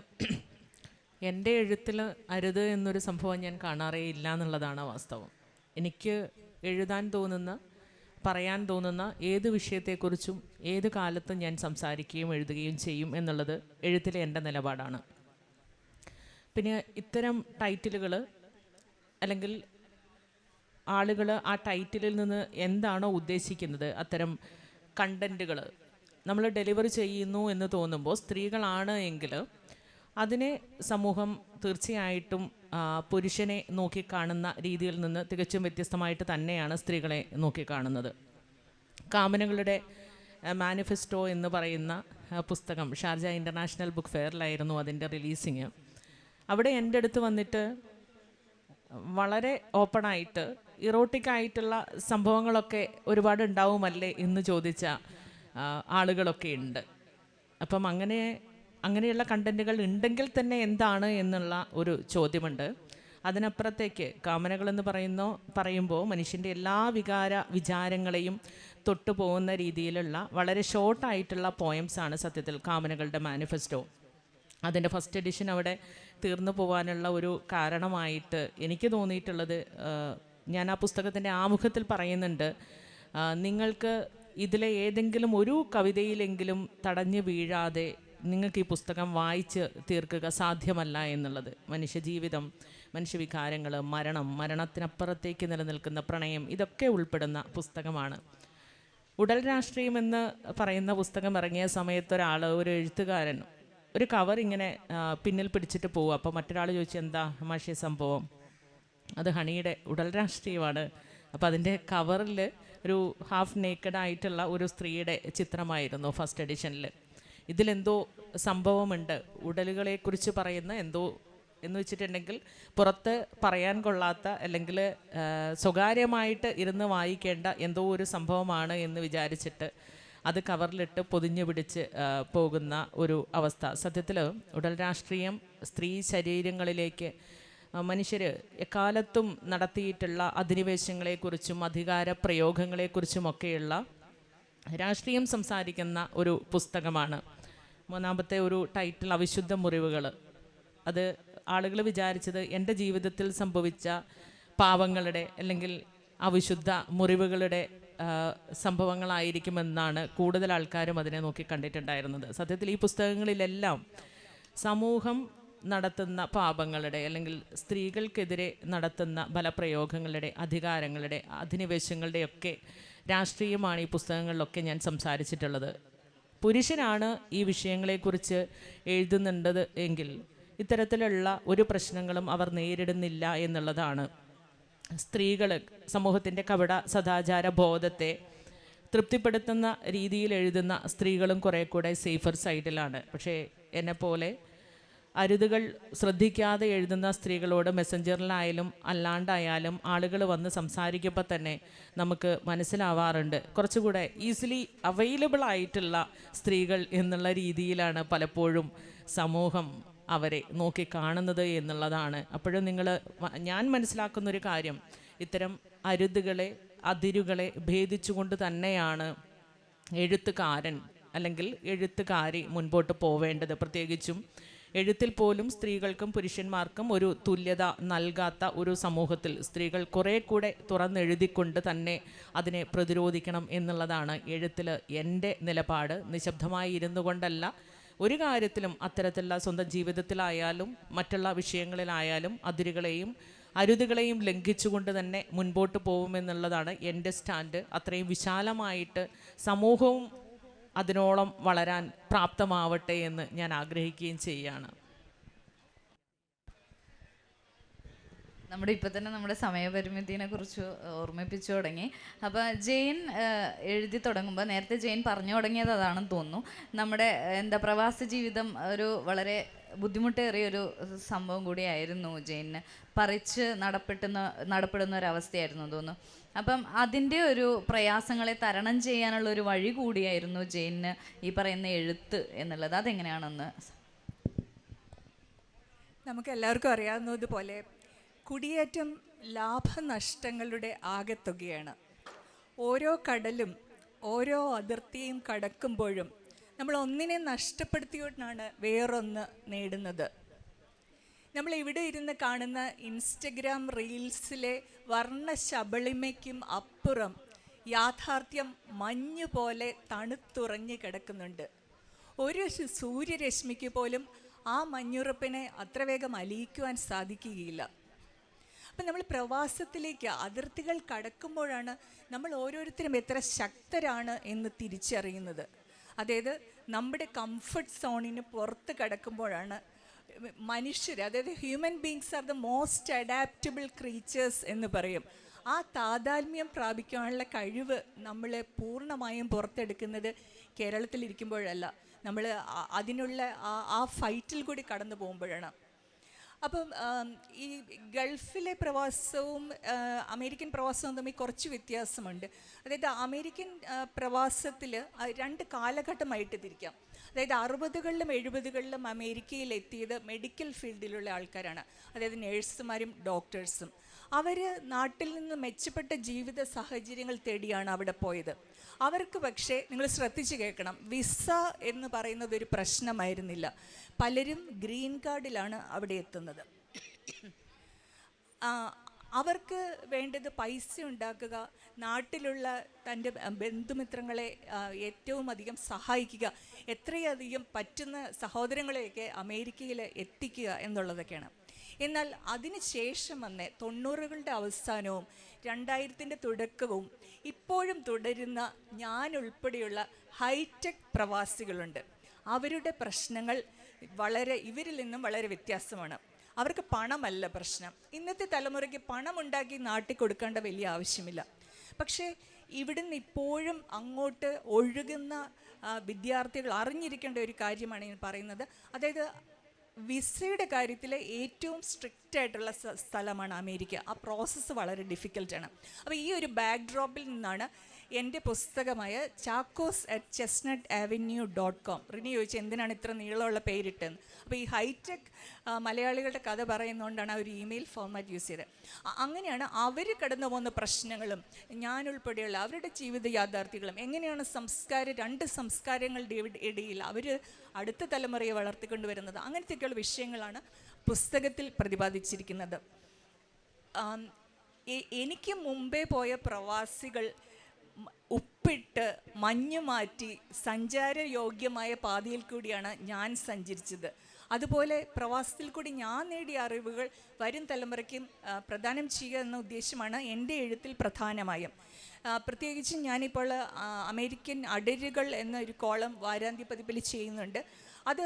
എൻ്റെ എഴുത്തിൽ അരുത് എന്നൊരു സംഭവം ഞാൻ കാണാറേ ഇല്ല എന്നുള്ളതാണ് വാസ്തവം. എനിക്ക് എഴുതാൻ തോന്നുന്ന, പറയാൻ തോന്നുന്ന ഏത് വിഷയത്തെക്കുറിച്ചും ഏത് കാലത്തും ഞാൻ സംസാരിക്കുകയും എഴുതുകയും ചെയ്യും എന്നുള്ളത് എഴുത്തിലെ എൻ്റെ നിലപാടാണ്. പിന്നെ ഇത്തരം ടൈറ്റിലുകൾ അല്ലെങ്കിൽ ആളുകൾ ആ ടൈറ്റിലിൽ നിന്ന് എന്താണോ ഉദ്ദേശിക്കുന്നത്, അത്തരം കണ്ടൻറ്റുകൾ നമ്മൾ ഡെലിവർ ചെയ്യുന്നു എന്ന് തോന്നുമ്പോൾ സ്ത്രീകളാണ് എങ്കിൽ അതിനെ സമൂഹം തീർച്ചയായിട്ടും പുരുഷനെ നോക്കിക്കാണുന്ന രീതിയിൽ നിന്ന് തികച്ചും വ്യത്യസ്തമായിട്ട് തന്നെയാണ് സ്ത്രീകളെ നോക്കിക്കാണുന്നത്. കാമനകളുടെ മാനിഫെസ്റ്റോ എന്ന് പറയുന്ന പുസ്തകം ഷാർജ ഇൻ്റർനാഷണൽ ബുക്ക് ഫെയറിലായിരുന്നു അതിൻ്റെ റിലീസിങ്. അവിടെ എൻ്റെ അടുത്ത് വന്നിട്ട് വളരെ ഓപ്പണായിട്ട് ഇറോട്ടിക്കായിട്ടുള്ള സംഭവങ്ങളൊക്കെ ഒരുപാട് ഉണ്ടാവുമല്ലേ എന്ന് ചോദിച്ച ആളുകളൊക്കെ ഉണ്ട്. അപ്പം അങ്ങനെയുള്ള കണ്ടൻറ്റുകൾ ഉണ്ടെങ്കിൽ തന്നെ എന്താണ് എന്നുള്ള ഒരു ചോദ്യമുണ്ട്. അതിനപ്പുറത്തേക്ക് കാമനകളെന്ന് പറയുമ്പോൾ മനുഷ്യൻ്റെ എല്ലാ വിചാരങ്ങളെയും തൊട്ടുപോകുന്ന രീതിയിലുള്ള വളരെ ഷോർട്ടായിട്ടുള്ള പോയംസാണ് സത്യത്തിൽ കാമനകളുടെ മാനിഫെസ്റ്റോ. അതിൻ്റെ ഫസ്റ്റ് എഡിഷൻ അവിടെ തീർന്നു പോകാനുള്ള ഒരു കാരണമായിട്ട് എനിക്ക് തോന്നിയിട്ടുള്ളത്, ഞാൻ ആ പുസ്തകത്തിൻ്റെ ആമുഖത്തിൽ പറയുന്നുണ്ട്, നിങ്ങൾക്ക് ഇതിലെ ഏതെങ്കിലും ഒരു കവിതയിലെങ്കിലും തടഞ്ഞു വീഴാതെ നിങ്ങൾക്ക് ഈ പുസ്തകം വായിച്ച് തീർക്കുക സാധ്യമല്ല എന്നുള്ളത്. മനുഷ്യജീവിതം, മനുഷ്യവികാരങ്ങൾ, മരണത്തിനപ്പുറത്തേക്ക് നിലനിൽക്കുന്ന പ്രണയം, ഇതൊക്കെ ഉൾപ്പെടുന്ന പുസ്തകമാണ്. ഉടൽ രാഷ്ട്രീയം എന്ന് പറയുന്ന പുസ്തകം ഇറങ്ങിയ സമയത്ത് ഒരു എഴുത്തുകാരൻ ഒരു കവർ ഇങ്ങനെ പിന്നിൽ പിടിച്ചിട്ട് പോകും. അപ്പോൾ മറ്റൊരാൾ ചോദിച്ചു, എന്താ മാഷേ സംഭവം? അത് ഹണിയുടെ ഉടൽ രാഷ്ട്രീയമാണ്. അപ്പോൾ അതിൻ്റെ കവറിൽ ഒരു ഹാഫ് നേക്കഡ് ആയിട്ടുള്ള ഒരു സ്ത്രീയുടെ ചിത്രമായിരുന്നു ഫസ്റ്റ് എഡിഷനിൽ. ഇതിലെന്തോ സംഭവമുണ്ട്, ഉടലുകളെക്കുറിച്ച് പറയുന്ന എന്തോ എന്ന് വെച്ചിട്ടുണ്ടെങ്കിൽ പുറത്ത് പറയാൻ കൊള്ളാത്ത അല്ലെങ്കിൽ സ്വകാര്യമായിട്ട് ഇരുന്ന് വായിക്കേണ്ട എന്തോ ഒരു സംഭവമാണ് എന്ന് വിചാരിച്ചിട്ട് അത് കവറിലിട്ട് പൊതിഞ്ഞു പിടിച്ച് പോകുന്ന ഒരു അവസ്ഥ. സത്യത്തിൽ ഉടൽ രാഷ്ട്രീയം സ്ത്രീ ശരീരങ്ങളിലേക്ക് മനുഷ്യർ എക്കാലത്തും നടത്തിയിട്ടുള്ള അധിനിവേശങ്ങളെക്കുറിച്ചും അധികാര പ്രയോഗങ്ങളെക്കുറിച്ചുമൊക്കെയുള്ള രാഷ്ട്രീയം സംസാരിക്കുന്ന ഒരു പുസ്തകമാണ്. മൂന്നാമത്തെ ഒരു ടൈറ്റിൽ അവിശുദ്ധ മുറിവുകൾ. അത് ആളുകൾ വിചാരിച്ചത് എൻ്റെ ജീവിതത്തിൽ സംഭവിച്ച പാവങ്ങളുടെ അല്ലെങ്കിൽ അവിശുദ്ധ മുറിവുകളുടെ സംഭവങ്ങളായിരിക്കുമെന്നാണ് കൂടുതൽ ആൾക്കാരും അതിനെ നോക്കി കണ്ടിട്ടുണ്ടായിരുന്നത്. സത്യത്തിൽ ഈ പുസ്തകങ്ങളിലെല്ലാം സമൂഹം നടത്തുന്ന പാപങ്ങളുടെ അല്ലെങ്കിൽ സ്ത്രീകൾക്കെതിരെ നടത്തുന്ന ബലപ്രയോഗങ്ങളുടെ, അധികാരങ്ങളുടെ, അധിനിവേശങ്ങളുടെയൊക്കെ രാഷ്ട്രീയമാണ് ഈ പുസ്തകങ്ങളിലൊക്കെ ഞാൻ സംസാരിച്ചിട്ടുള്ളത്. പുരുഷനാണ് ഈ വിഷയങ്ങളെക്കുറിച്ച് എഴുതുന്നുണ്ടത് എങ്കിൽ ഇത്തരത്തിലുള്ള ഒരു പ്രശ്നങ്ങളും അവർ നേരിടുന്നില്ല എന്നുള്ളതാണ്. സ്ത്രീകൾ സമൂഹത്തിൻ്റെ കപട സദാചാര ബോധത്തെ തൃപ്തിപ്പെടുത്തുന്ന രീതിയിൽ എഴുതുന്ന സ്ത്രീകളും കുറേ കൂടെ സേഫർ സൈഡിലാണ്. പക്ഷേ എന്നെപ്പോലെ അരുതുകൾ ശ്രദ്ധിക്കാതെ എഴുതുന്ന സ്ത്രീകളോട് മെസ്സഞ്ചറിലായാലും അല്ലാണ്ടായാലും ആളുകൾ വന്ന് സംസാരിക്കുമ്പോൾ തന്നെ നമുക്ക് മനസ്സിലാവാറുണ്ട്, കുറച്ചുകൂടെ ഈസിലി അവൈലബിൾ ആയിട്ടുള്ള സ്ത്രീകൾ എന്നുള്ള രീതിയിലാണ് പലപ്പോഴും സമൂഹം അവരെ നോക്കി കാണുന്നത് എന്നുള്ളതാണ്. അപ്പോഴും ഞാൻ മനസ്സിലാക്കുന്നൊരു കാര്യം, ഇത്തരം അരുതുകളെ അതിരുകളെ ഭേദിച്ചുകൊണ്ട് തന്നെയാണ് എഴുത്തുകാരൻ അല്ലെങ്കിൽ എഴുത്തുകാരി മുൻപോട്ട് പോവേണ്ടത്. പ്രത്യേകിച്ചും എഴുത്തിൽ പോലും സ്ത്രീകൾക്കും പുരുഷന്മാർക്കും ഒരു തുല്യത നൽകാത്ത ഒരു സമൂഹത്തിൽ സ്ത്രീകൾ കുറേ കൂടെ തുറന്നെഴുതിക്കൊണ്ട് തന്നെ അതിനെ പ്രതിരോധിക്കണം എന്നുള്ളതാണ് എഴുത്തിൽ എൻ്റെ നിലപാട്. നിശബ്ദമായി ഇരുന്നു കൊണ്ടല്ല ഒരു കാര്യത്തിലും, അത്തരത്തിലുള്ള സ്വന്തം ജീവിതത്തിലായാലും മറ്റുള്ള വിഷയങ്ങളിലായാലും അതിരുകളെയും അരുതുകളെയും ലംഘിച്ചുകൊണ്ട് തന്നെ മുൻപോട്ട് പോകുമെന്നുള്ളതാണ് എൻ്റെ സ്റ്റാൻഡ്. അത്രയും വിശാലമായിട്ട് സമൂഹവും അതിനോളം വളരാൻ പ്രാപ്തമാവട്ടെ എന്ന് ഞാൻ ആഗ്രഹിക്കുകയും ചെയ്യുകയാണ്. നമ്മുടെ ഇപ്പം തന്നെ നമ്മുടെ സമയപരിമിതിനെ കുറിച്ച് ഓർമ്മിപ്പിച്ചു തുടങ്ങി. അപ്പോൾ ജെയിൻ എഴുതി തുടങ്ങുമ്പോൾ, നേരത്തെ ജെയിൻ പറഞ്ഞു തുടങ്ങിയത് അതാണെന്ന് തോന്നുന്നു, നമ്മുടെ പ്രവാസ ജീവിതം ഒരു വളരെ ബുദ്ധിമുട്ടേറിയൊരു സംഭവം കൂടിയായിരുന്നു ജെയിന്. പറിച്ച് നടപ്പെടുന്ന ഒരവസ്ഥയായിരുന്നു തോന്നുന്നു. അപ്പം അതിൻ്റെ ഒരു പ്രയാസങ്ങളെ തരണം ചെയ്യാനുള്ള ഒരു വഴി കൂടിയായിരുന്നു ജെയിന് ഈ പറയുന്ന എഴുത്ത് എന്നുള്ളത്. അതെങ്ങനെയാണെന്ന്? നമുക്ക് എല്ലാവർക്കും അറിയാവുന്നതുപോലെ കുടിയേറ്റം ലാഭനഷ്ടങ്ങളുടെ ആകെത്തുകയാണ്. ഓരോ കടലും ഓരോ അതിർത്തിയും കടക്കുമ്പോഴും നമ്മൾ ഒന്നിനെ നഷ്ടപ്പെടുത്തിക്കൊണ്ടാണ് വേറൊന്ന് നേടുന്നത്. നമ്മൾ ഇവിടെ ഇരുന്ന് കാണുന്ന ഇൻസ്റ്റഗ്രാം റീൽസിലെ വർണ്ണശബളിമയ്ക്കും അപ്പുറം യാഥാർത്ഥ്യം മഞ്ഞ് പോലെ തണുത്തുറഞ്ഞ് കിടക്കുന്നുണ്ട്. ഒരു സൂര്യരശ്മിക്ക് പോലും ആ മഞ്ഞുറപ്പിനെ അത്ര വേഗം അലിയിക്കുവാൻ സാധിക്കുകയില്ല. അപ്പം നമ്മൾ പ്രവാസത്തിലേക്ക് അതിർത്തികൾ കടക്കുമ്പോഴാണ് നമ്മൾ ഓരോരുത്തരും എത്ര ശക്തരാണ് എന്ന് തിരിച്ചറിയുന്നത്. അതായത് നമ്മുടെ കംഫർട്ട് സോണിന് പുറത്ത് കടക്കുമ്പോഴാണ് മനുഷ്യർ, അതായത് human beings are the most adaptable creatures എന്ന് പറയും. ആ താതാത്മ്യം പ്രാപിക്കാനുള്ള കഴിവ് നമ്മളെ പൂർണ്ണമായും പുറത്തെടുക്കുന്നത് കേരളത്തിലിരിക്കുമ്പോഴല്ല, നമ്മൾ അതിനുള്ള ആ ഫൈറ്റിൽ കൂടി കടന്നു പോകുമ്പോഴാണ്. അപ്പം ഈ ഗൾഫിലെ പ്രവാസവും അമേരിക്കൻ പ്രവാസവും തമ്മിൽ കുറച്ച് വ്യത്യാസമുണ്ട്. അതായത് അമേരിക്കൻ പ്രവാസത്തിൽ രണ്ട് കാലഘട്ടമായിട്ട് തിരിക്കാം. അതായത് 60കളിലും 70കളിലും അമേരിക്കയിൽ എത്തിയത് മെഡിക്കൽ ഫീൽഡിലുള്ള ആൾക്കാരാണ്, അതായത് നേഴ്സുമാരും ഡോക്ടേഴ്സും. അവർ നാട്ടിൽ നിന്ന് മെച്ചപ്പെട്ട ജീവിത സാഹചര്യങ്ങൾ തേടിയാണ് അവിടെ പോയത്. അവർക്ക് പക്ഷേ നിങ്ങൾ ശ്രദ്ധിച്ച് കേൾക്കണം, വിസ എന്ന് പറയുന്നത് ഒരു പ്രശ്നമായിരുന്നില്ല. പലരും ഗ്രീൻ കാർഡിലാണ് അവിടെ എത്തുന്നത്. അവർക്ക് വേണ്ടത് പൈസ ഉണ്ടാക്കുക, നാട്ടിലുള്ള തൻ്റെ ബന്ധുമിത്രങ്ങളെ ഏറ്റവും അധികം സഹായിക്കുക, എത്രയധികം പറ്റുന്ന സഹോദരങ്ങളെയൊക്കെ അമേരിക്കയിൽ എത്തിക്കുക എന്നുള്ളതൊക്കെയാണ്. എന്നാൽ അതിന് ശേഷം വന്ന് 90കളുടെ അവസാനവും 2000ൻ്റെ തുടക്കവും ഇപ്പോഴും തുടരുന്ന ഞാൻ ഉൾപ്പെടെയുള്ള ഹൈടെക് പ്രവാസികളുണ്ട്. അവരുടെ പ്രശ്നങ്ങൾ ഇവരിൽ നിന്നും വളരെ വ്യത്യാസമാണ്. അവർക്ക് പണമല്ല പ്രശ്നം. ഇന്നത്തെ തലമുറയ്ക്ക് പണമുണ്ടാക്കി നാട്ടിൽ കൊടുക്കേണ്ട വലിയ ആവശ്യമില്ല. പക്ഷേ ഇവിടുന്ന് ഇപ്പോഴും അങ്ങോട്ട് ഒഴുകുന്ന വിദ്യാർത്ഥികൾ അറിഞ്ഞിരിക്കേണ്ട ഒരു കാര്യമാണ് ഞാൻ പറയുന്നത്. അതായത് വിസയുടെ കാര്യത്തിൽ ഏറ്റവും സ്ട്രിക്റ്റ് ആയിട്ടുള്ള സ്ഥലമാണ് അമേരിക്ക. ആ പ്രോസസ്സ് വളരെ ഡിഫിക്കൽട്ടാണ്. അപ്പോൾ ഈ ഒരു ബാക്ക്ഡ്രോപ്പിൽ നിന്നാണ് എൻ്റെ പുസ്തകമായ chacos@chestnutavenue.com. റിനി ചോദിച്ചു എന്തിനാണ് ഇത്ര നീളമുള്ള പേരിട്ടെന്ന്. അപ്പോൾ ഈ ഹൈടെക് മലയാളികളുടെ കഥ പറയുന്നതുകൊണ്ടാണ് ആ ഒരു ഇമെയിൽ ഫോർമാറ്റ് യൂസ് ചെയ്തത്. അങ്ങനെയാണ് അവർ കടന്നു പോകുന്ന പ്രശ്നങ്ങളും ഞാനുൾപ്പെടെയുള്ള അവരുടെ ജീവിത യാഥാർത്ഥ്യങ്ങളും എങ്ങനെയാണ് രണ്ട് സംസ്കാരങ്ങളുടെ ഇടയിൽ അവർ അടുത്ത തലമുറയെ വളർത്തിക്കൊണ്ടുവരുന്നത്, അങ്ങനത്തെയൊക്കെയുള്ള വിഷയങ്ങളാണ് പുസ്തകത്തിൽ പ്രതിപാദിച്ചിരിക്കുന്നത്. എനിക്ക് മുമ്പേ പോയ പ്രവാസികൾ ഉപ്പിട്ട് മഞ്ഞു മാറ്റി സഞ്ചാരയോഗ്യമായ പാതയിൽ കൂടിയാണ് ഞാൻ സഞ്ചരിച്ചത്. അതുപോലെ പ്രവാസത്തിൽ കൂടി ഞാൻ നേടിയ അറിവുകൾ വരും തലമുറയ്ക്കും പ്രദാനം ചെയ്യുക എന്ന ഉദ്ദേശമാണ് എൻ്റെ എഴുത്തിൽ പ്രധാനമായും. പ്രത്യേകിച്ചും ഞാനിപ്പോൾ അമേരിക്കൻ അടരുകൾ എന്നൊരു കോളം വാരാന്ത്യ പതിപ്പിൽ ചെയ്യുന്നുണ്ട്. അത്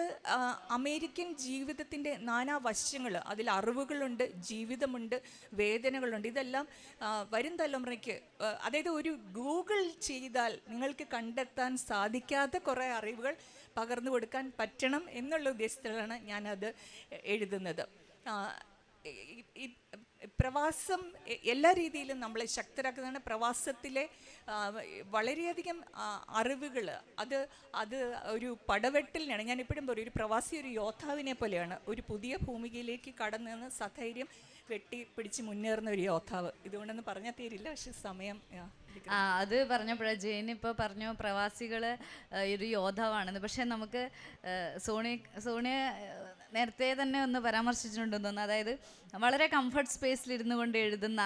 അമേരിക്കൻ ജീവിതത്തിൻ്റെ നാനാവശങ്ങൾ, അതിൽ അറിവുകളുണ്ട്, ജീവിതമുണ്ട്, വേദനകളുണ്ട്. ഇതെല്ലാം വരും തലമുറയ്ക്ക്, അതായത് ഒരു ഗൂഗിൾ ചെയ്താൽ നിങ്ങൾക്ക് കണ്ടെത്താൻ സാധിക്കാത്ത കുറേ അറിവുകൾ പകർന്നു കൊടുക്കാൻ പറ്റണം എന്നുള്ള ഉദ്ദേശത്തിലാണ് ഞാനത് എഴുതുന്നത്. ഈ പ്രവാസം എല്ലാ രീതിയിലും നമ്മളെ ശക്തരാക്കുന്നതാണ്. പ്രവാസത്തിലെ വളരെയധികം അറിവുകൾ അത് ഒരു പടവെട്ടലിനാണ്. ഞാൻ എപ്പോഴും പറയും, ഒരു പ്രവാസി ഒരു യോദ്ധാവിനെ പോലെയാണ്. ഒരു പുതിയ ഭൂമികയിലേക്ക് കടന്നു നിന്ന് സധൈര്യം വെട്ടി പിടിച്ച് മുന്നേറുന്ന ഒരു യോദ്ധാവ്. ഇതുകൊണ്ടൊന്നും പറഞ്ഞാൽ തീരില്ല, പക്ഷെ സമയം അത് പറഞ്ഞപ്പോഴാണ് ജെയിൻ ഇപ്പോൾ പറഞ്ഞു പ്രവാസികൾ ഒരു യോദ്ധാവാണെന്ന്. പക്ഷേ നമുക്ക് സോണിയ നേരത്തെ തന്നെ ഒന്ന് പരാമർശിച്ചിട്ടുണ്ടെന്ന് തോന്നുന്നു. അതായത് വളരെ കംഫർട്ട് സ്പേസിലിരുന്നു കൊണ്ട് എഴുതുന്ന,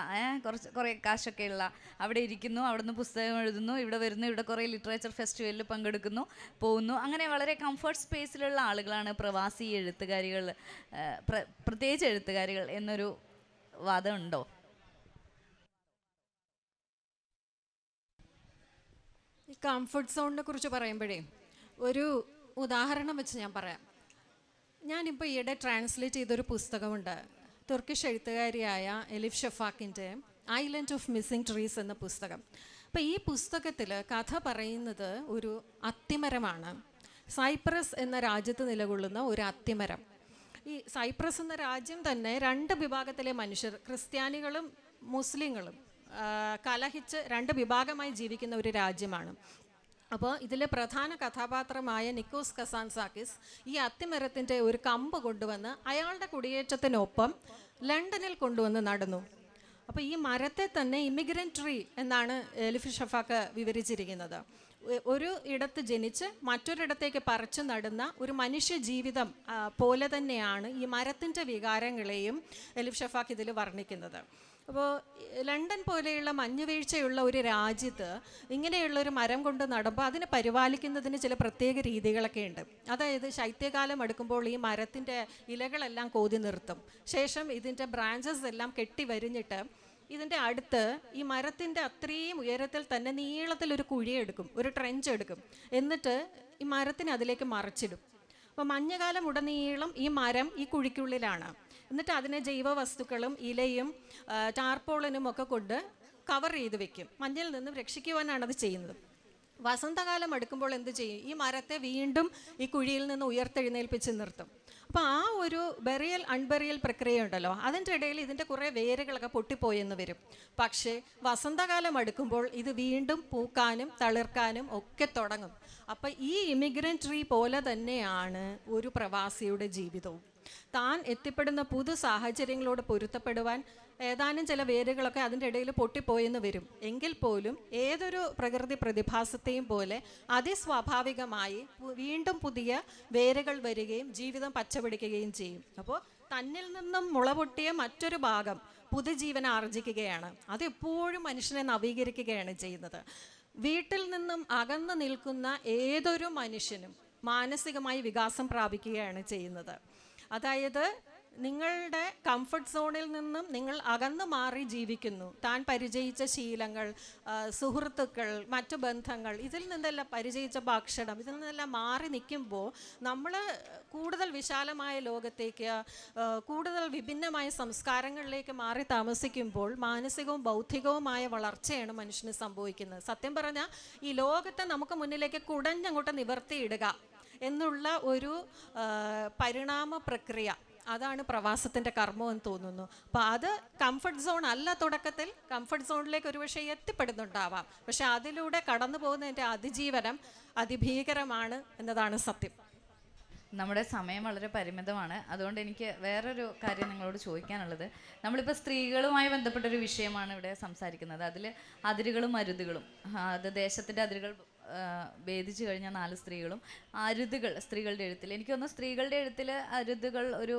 കുറേ കാശൊക്കെ ഉള്ള, അവിടെ ഇരിക്കുന്നു, അവിടെ നിന്ന് പുസ്തകം എഴുതുന്നു, ഇവിടെ വരുന്നു, ഇവിടെ കുറേ ലിറ്ററേച്ചർ ഫെസ്റ്റിവലിൽ പങ്കെടുക്കുന്നു, പോകുന്നു. അങ്ങനെ വളരെ കംഫർട്ട് സ്പേസിലുള്ള ആളുകളാണ് പ്രവാസി എഴുത്തുകാരികൾ, പ്രത്യേകിച്ച് എഴുത്തുകാരികൾ എന്നൊരു വാദമുണ്ടോ? ഈ കംഫർട്ട് സോണിനെ കുറിച്ച് പറയുമ്പോഴേ ഒരു ഉദാഹരണം വെച്ച് ഞാൻ പറയാം. ഞാനിപ്പോൾ ഈയിടെ ട്രാൻസ്ലേറ്റ് ചെയ്തൊരു പുസ്തകമുണ്ട്, തുർക്കിഷ് എഴുത്തുകാരിയായ എലിഫ് ഷഫാക്കിൻ്റെ ഐലൻഡ് ഓഫ് മിസ്സിംഗ് ട്രീസ് എന്ന പുസ്തകം. അപ്പോൾ ഈ പുസ്തകത്തിൽ കഥ പറയുന്നത് ഒരു അത്തിമരമാണ്. സൈപ്രസ് എന്ന രാജ്യത്ത് നിലകൊള്ളുന്ന ഒരു അത്തിമരം. ഈ സൈപ്രസ് എന്ന രാജ്യം തന്നെ 2 വിഭാഗത്തിലെ മനുഷ്യർ, ക്രിസ്ത്യാനികളും മുസ്ലിങ്ങളും കലഹിച്ച് 2 വിഭാഗമായി ജീവിക്കുന്ന ഒരു രാജ്യമാണ്. അപ്പോൾ ഇതിലെ പ്രധാന കഥാപാത്രമായ നിക്കോസ് കസാൻസാക്കിസ് ഈ അത്തിമരത്തിൻ്റെ ഒരു കമ്പ് കൊണ്ടുവന്ന് അയാളുടെ കുടിയേറ്റത്തിനൊപ്പം ലണ്ടനിൽ കൊണ്ടുവന്ന് നടന്നു. അപ്പോൾ ഈ മരത്തെ തന്നെ ഇമിഗ്രൻ്റ് ട്രീ എന്നാണ് എലിഫ് ഷഫാക്ക് വിവരിച്ചിരിക്കുന്നത്. ഒരു ഇടത്ത് ജനിച്ച് മറ്റൊരിടത്തേക്ക് പറിച്ചു നടുന്ന ഒരു മനുഷ്യ ജീവിതം പോലെ തന്നെയാണ് ഈ മരത്തിൻ്റെ വികാരങ്ങളെയും എലിഫ് ഷഫാക്ക് ഇതിൽ വർണ്ണിക്കുന്നത്. അപ്പോൾ ലണ്ടൻ പോലെയുള്ള മഞ്ഞുവീഴ്ചയുള്ള ഒരു രാജ്യത്ത് ഇങ്ങനെയുള്ളൊരു മരം കൊണ്ട് നടുമ്പോൾ അതിനെ പരിപാലിക്കുന്നതിന് ചില പ്രത്യേക രീതികളൊക്കെ ഉണ്ട്. അതായത് ശൈത്യകാലം അടുക്കുമ്പോൾ ഈ മരത്തിൻ്റെ ഇലകളെല്ലാം കോതി നിർത്തും. ശേഷം ഇതിൻ്റെ ബ്രാഞ്ചസ് എല്ലാം കെട്ടി വരിഞ്ഞിട്ട് ഇതിൻ്റെ അടുത്ത് ഈ മരത്തിൻ്റെ അത്രയും ഉയരത്തിൽ തന്നെ നീളത്തിലൊരു കുഴിയെടുക്കും, ഒരു ട്രെഞ്ച് എടുക്കും. എന്നിട്ട് ഈ മരത്തിന് അതിലേക്ക് മറച്ചിടും. അപ്പോൾ മഞ്ഞുകാലം ഉടനീളം ഈ മരം ഈ കുഴിക്കുള്ളിലാണ്. എന്നിട്ട് അതിനെ ജൈവവസ്തുക്കളും ഇലയും ടാർപോളിനും ഒക്കെ കൊണ്ട് കവർ ചെയ്ത് വെക്കും. മഞ്ഞിൽ നിന്നും രക്ഷിക്കുവാനാണ് അത് ചെയ്യുന്നത്. വസന്തകാലം അടുക്കുമ്പോൾ എന്ത് ചെയ്യും? ഈ മരത്തെ വീണ്ടും ഈ കുഴിയിൽ നിന്ന് ഉയർത്തെഴുന്നേൽപ്പിച്ച് നിർത്തും. അപ്പോൾ ആ ഒരു ബെറിയൽ അൺബെറിയൽ പ്രക്രിയ ഉണ്ടല്ലോ, അതിൻ്റെ ഇടയിൽ ഇതിൻ്റെ കുറേ വേരുകളൊക്കെ പൊട്ടിപ്പോയെന്ന് വരും. പക്ഷേ വസന്തകാലം അടുക്കുമ്പോൾ ഇത് വീണ്ടും പൂക്കാനും തളിർക്കാനും ഒക്കെ തുടങ്ങും. അപ്പം ഈ ഇമിഗ്രൻ്റ് ട്രീ പോലെ തന്നെയാണ് ഒരു പ്രവാസിയുടെ ജീവിതവും. താൻ എത്തിപ്പെടുന്ന പുതു സാഹചര്യങ്ങളോട് പൊരുത്തപ്പെടുവാൻ ഏതാനും ചില വേരുകളൊക്കെ അതിൻ്റെ ഇടയിൽ പൊട്ടിപ്പോയെന്ന് വരും. എങ്കിൽ പോലും ഏതൊരു പ്രകൃതി പ്രതിഭാസത്തെയും പോലെ അതിസ്വാഭാവികമായി വീണ്ടും പുതിയ വേരുകൾ വരികയും ജീവിതം പച്ചപിടിക്കുകയും ചെയ്യും. അപ്പോൾ തന്നിൽ നിന്നും മുളപൊട്ടിയ മറ്റൊരു ഭാഗം പുതുജീവൻ ആർജിക്കുകയാണ്. അതെപ്പോഴും മനുഷ്യനെ നവീകരിക്കുകയാണ് ചെയ്യുന്നത്. വീട്ടിൽ നിന്നും അകന്നു നിൽക്കുന്ന ഏതൊരു മനുഷ്യനും മാനസികമായി വികാസം പ്രാപിക്കുകയാണ് ചെയ്യുന്നത്. അതായത് നിങ്ങളുടെ കംഫർട്ട് സോണിൽ നിന്നും നിങ്ങൾ അകന്നു മാറി ജീവിക്കുന്നു. താൻ പരിചയിച്ച ശീലങ്ങൾ, സുഹൃത്തുക്കൾ, മറ്റു ബന്ധങ്ങൾ, ഇതിൽ നിന്നെല്ലാം പരിചയിച്ച ഭക്ഷണം, ഇതിൽ നിന്നെല്ലാം മാറി നിൽക്കുമ്പോൾ നമ്മൾ കൂടുതൽ വിശാലമായ ലോകത്തേക്ക്, കൂടുതൽ വിഭിന്നമായ സംസ്കാരങ്ങളിലേക്ക് മാറി താമസിക്കുമ്പോൾ മാനസികവും ബൗദ്ധികവുമായ വളർച്ചയാണ് മനുഷ്യന് സംഭവിക്കുന്നത്. സത്യം പറഞ്ഞാൽ ഈ ലോകത്തെ നമുക്ക് മുന്നിലേക്ക് കുടഞ്ഞങ്ങോട്ട് നിവർത്തിയിടുക എന്നുള്ള ഒരു പരിണാമ പ്രക്രിയ, അതാണ് പ്രവാസത്തിൻ്റെ കർമ്മം എന്ന് തോന്നുന്നു. അപ്പോൾ അത് കംഫർട്ട് സോൺ അല്ല. തുടക്കത്തിൽ കംഫർട്ട് സോണിലേക്ക് ഒരുപക്ഷെ എത്തിപ്പെടുന്നുണ്ടാവാം, പക്ഷെ അതിലൂടെ കടന്നു പോകുന്നതിൻ്റെ അതിജീവനം അതിഭീകരമാണ് എന്നതാണ് സത്യം. നമ്മുടെ സമയം വളരെ പരിമിതമാണ്. അതുകൊണ്ട് എനിക്ക് വേറൊരു കാര്യം നിങ്ങളോട് ചോദിക്കാനുള്ളത്, നമ്മളിപ്പോൾ സ്ത്രീകളുമായി ബന്ധപ്പെട്ടൊരു വിഷയമാണ് ഇവിടെ സംസാരിക്കുന്നത്. അതിൽ അതിരുകളും അരുതുകളും, അത് ദേശത്തിൻ്റെ അതിരുകൾ ഭേദിച്ചു കഴിഞ്ഞാൽ 4 സ്ത്രീകളും, അരുതുകൾ സ്ത്രീകളുടെ എഴുത്തിൽ, എനിക്ക് തോന്നുന്നു സ്ത്രീകളുടെ എഴുത്തിൽ അരുതുകൾ ഒരു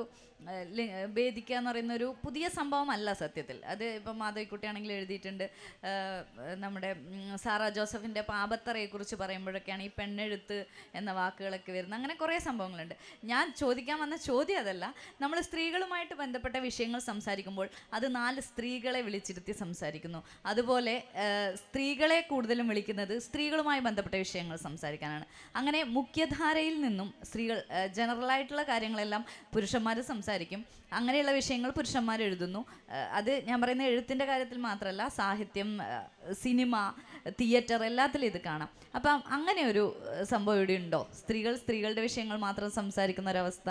ഭേദിക്കുക എന്ന് പറയുന്ന ഒരു പുതിയ സംഭവമല്ല സത്യത്തിൽ. അത് ഇപ്പം മാധവിക്കുട്ടിയാണെങ്കിൽ എഴുതിയിട്ടുണ്ട്. നമ്മുടെ സാറാ ജോസഫിൻ്റെ പാപത്തറയെക്കുറിച്ച് പറയുമ്പോഴൊക്കെയാണ് ഈ പെണ്ണെഴുത്ത് എന്ന വാക്കുകളൊക്കെ വരുന്നത്. അങ്ങനെ കുറേ സംഭവങ്ങളുണ്ട്. ഞാൻ ചോദിക്കാൻ വന്ന ചോദ്യം അതല്ല. നമ്മൾ സ്ത്രീകളുമായിട്ട് ബന്ധപ്പെട്ട വിഷയങ്ങൾ സംസാരിക്കുമ്പോൾ അത് 4 സ്ത്രീകളെ വിളിച്ചിരുത്തി സംസാരിക്കുന്നു. അതുപോലെ സ്ത്രീകളെ കൂടുതലും വിളിക്കുന്നത് സ്ത്രീകളുമായി ബന്ധപ്പെട്ട വിഷയങ്ങൾ സംസാരിക്കാനാണ്. അങ്ങനെ മുഖ്യധാരയിൽ നിന്നും സ്ത്രീകൾ ജനറലായിട്ടുള്ള കാര്യങ്ങളെല്ലാം പുരുഷന്മാർ സംസാരിക്കും. അങ്ങനെയുള്ള വിഷയങ്ങൾ പുരുഷന്മാർ എഴുതുന്നു. അത് ഞാൻ പറയുന്ന എഴുത്തിൻ്റെ കാര്യത്തിൽ മാത്രമല്ല, സാഹിത്യം, സിനിമ, തിയേറ്റർ എല്ലാത്തിലും ഇത് കാണാം. അപ്പം അങ്ങനെ ഒരു സംഭവം ഇവിടെ ഉണ്ടോ? സ്ത്രീകളുടെ വിഷയങ്ങൾ മാത്രം സംസാരിക്കുന്ന ഒരവസ്ഥ?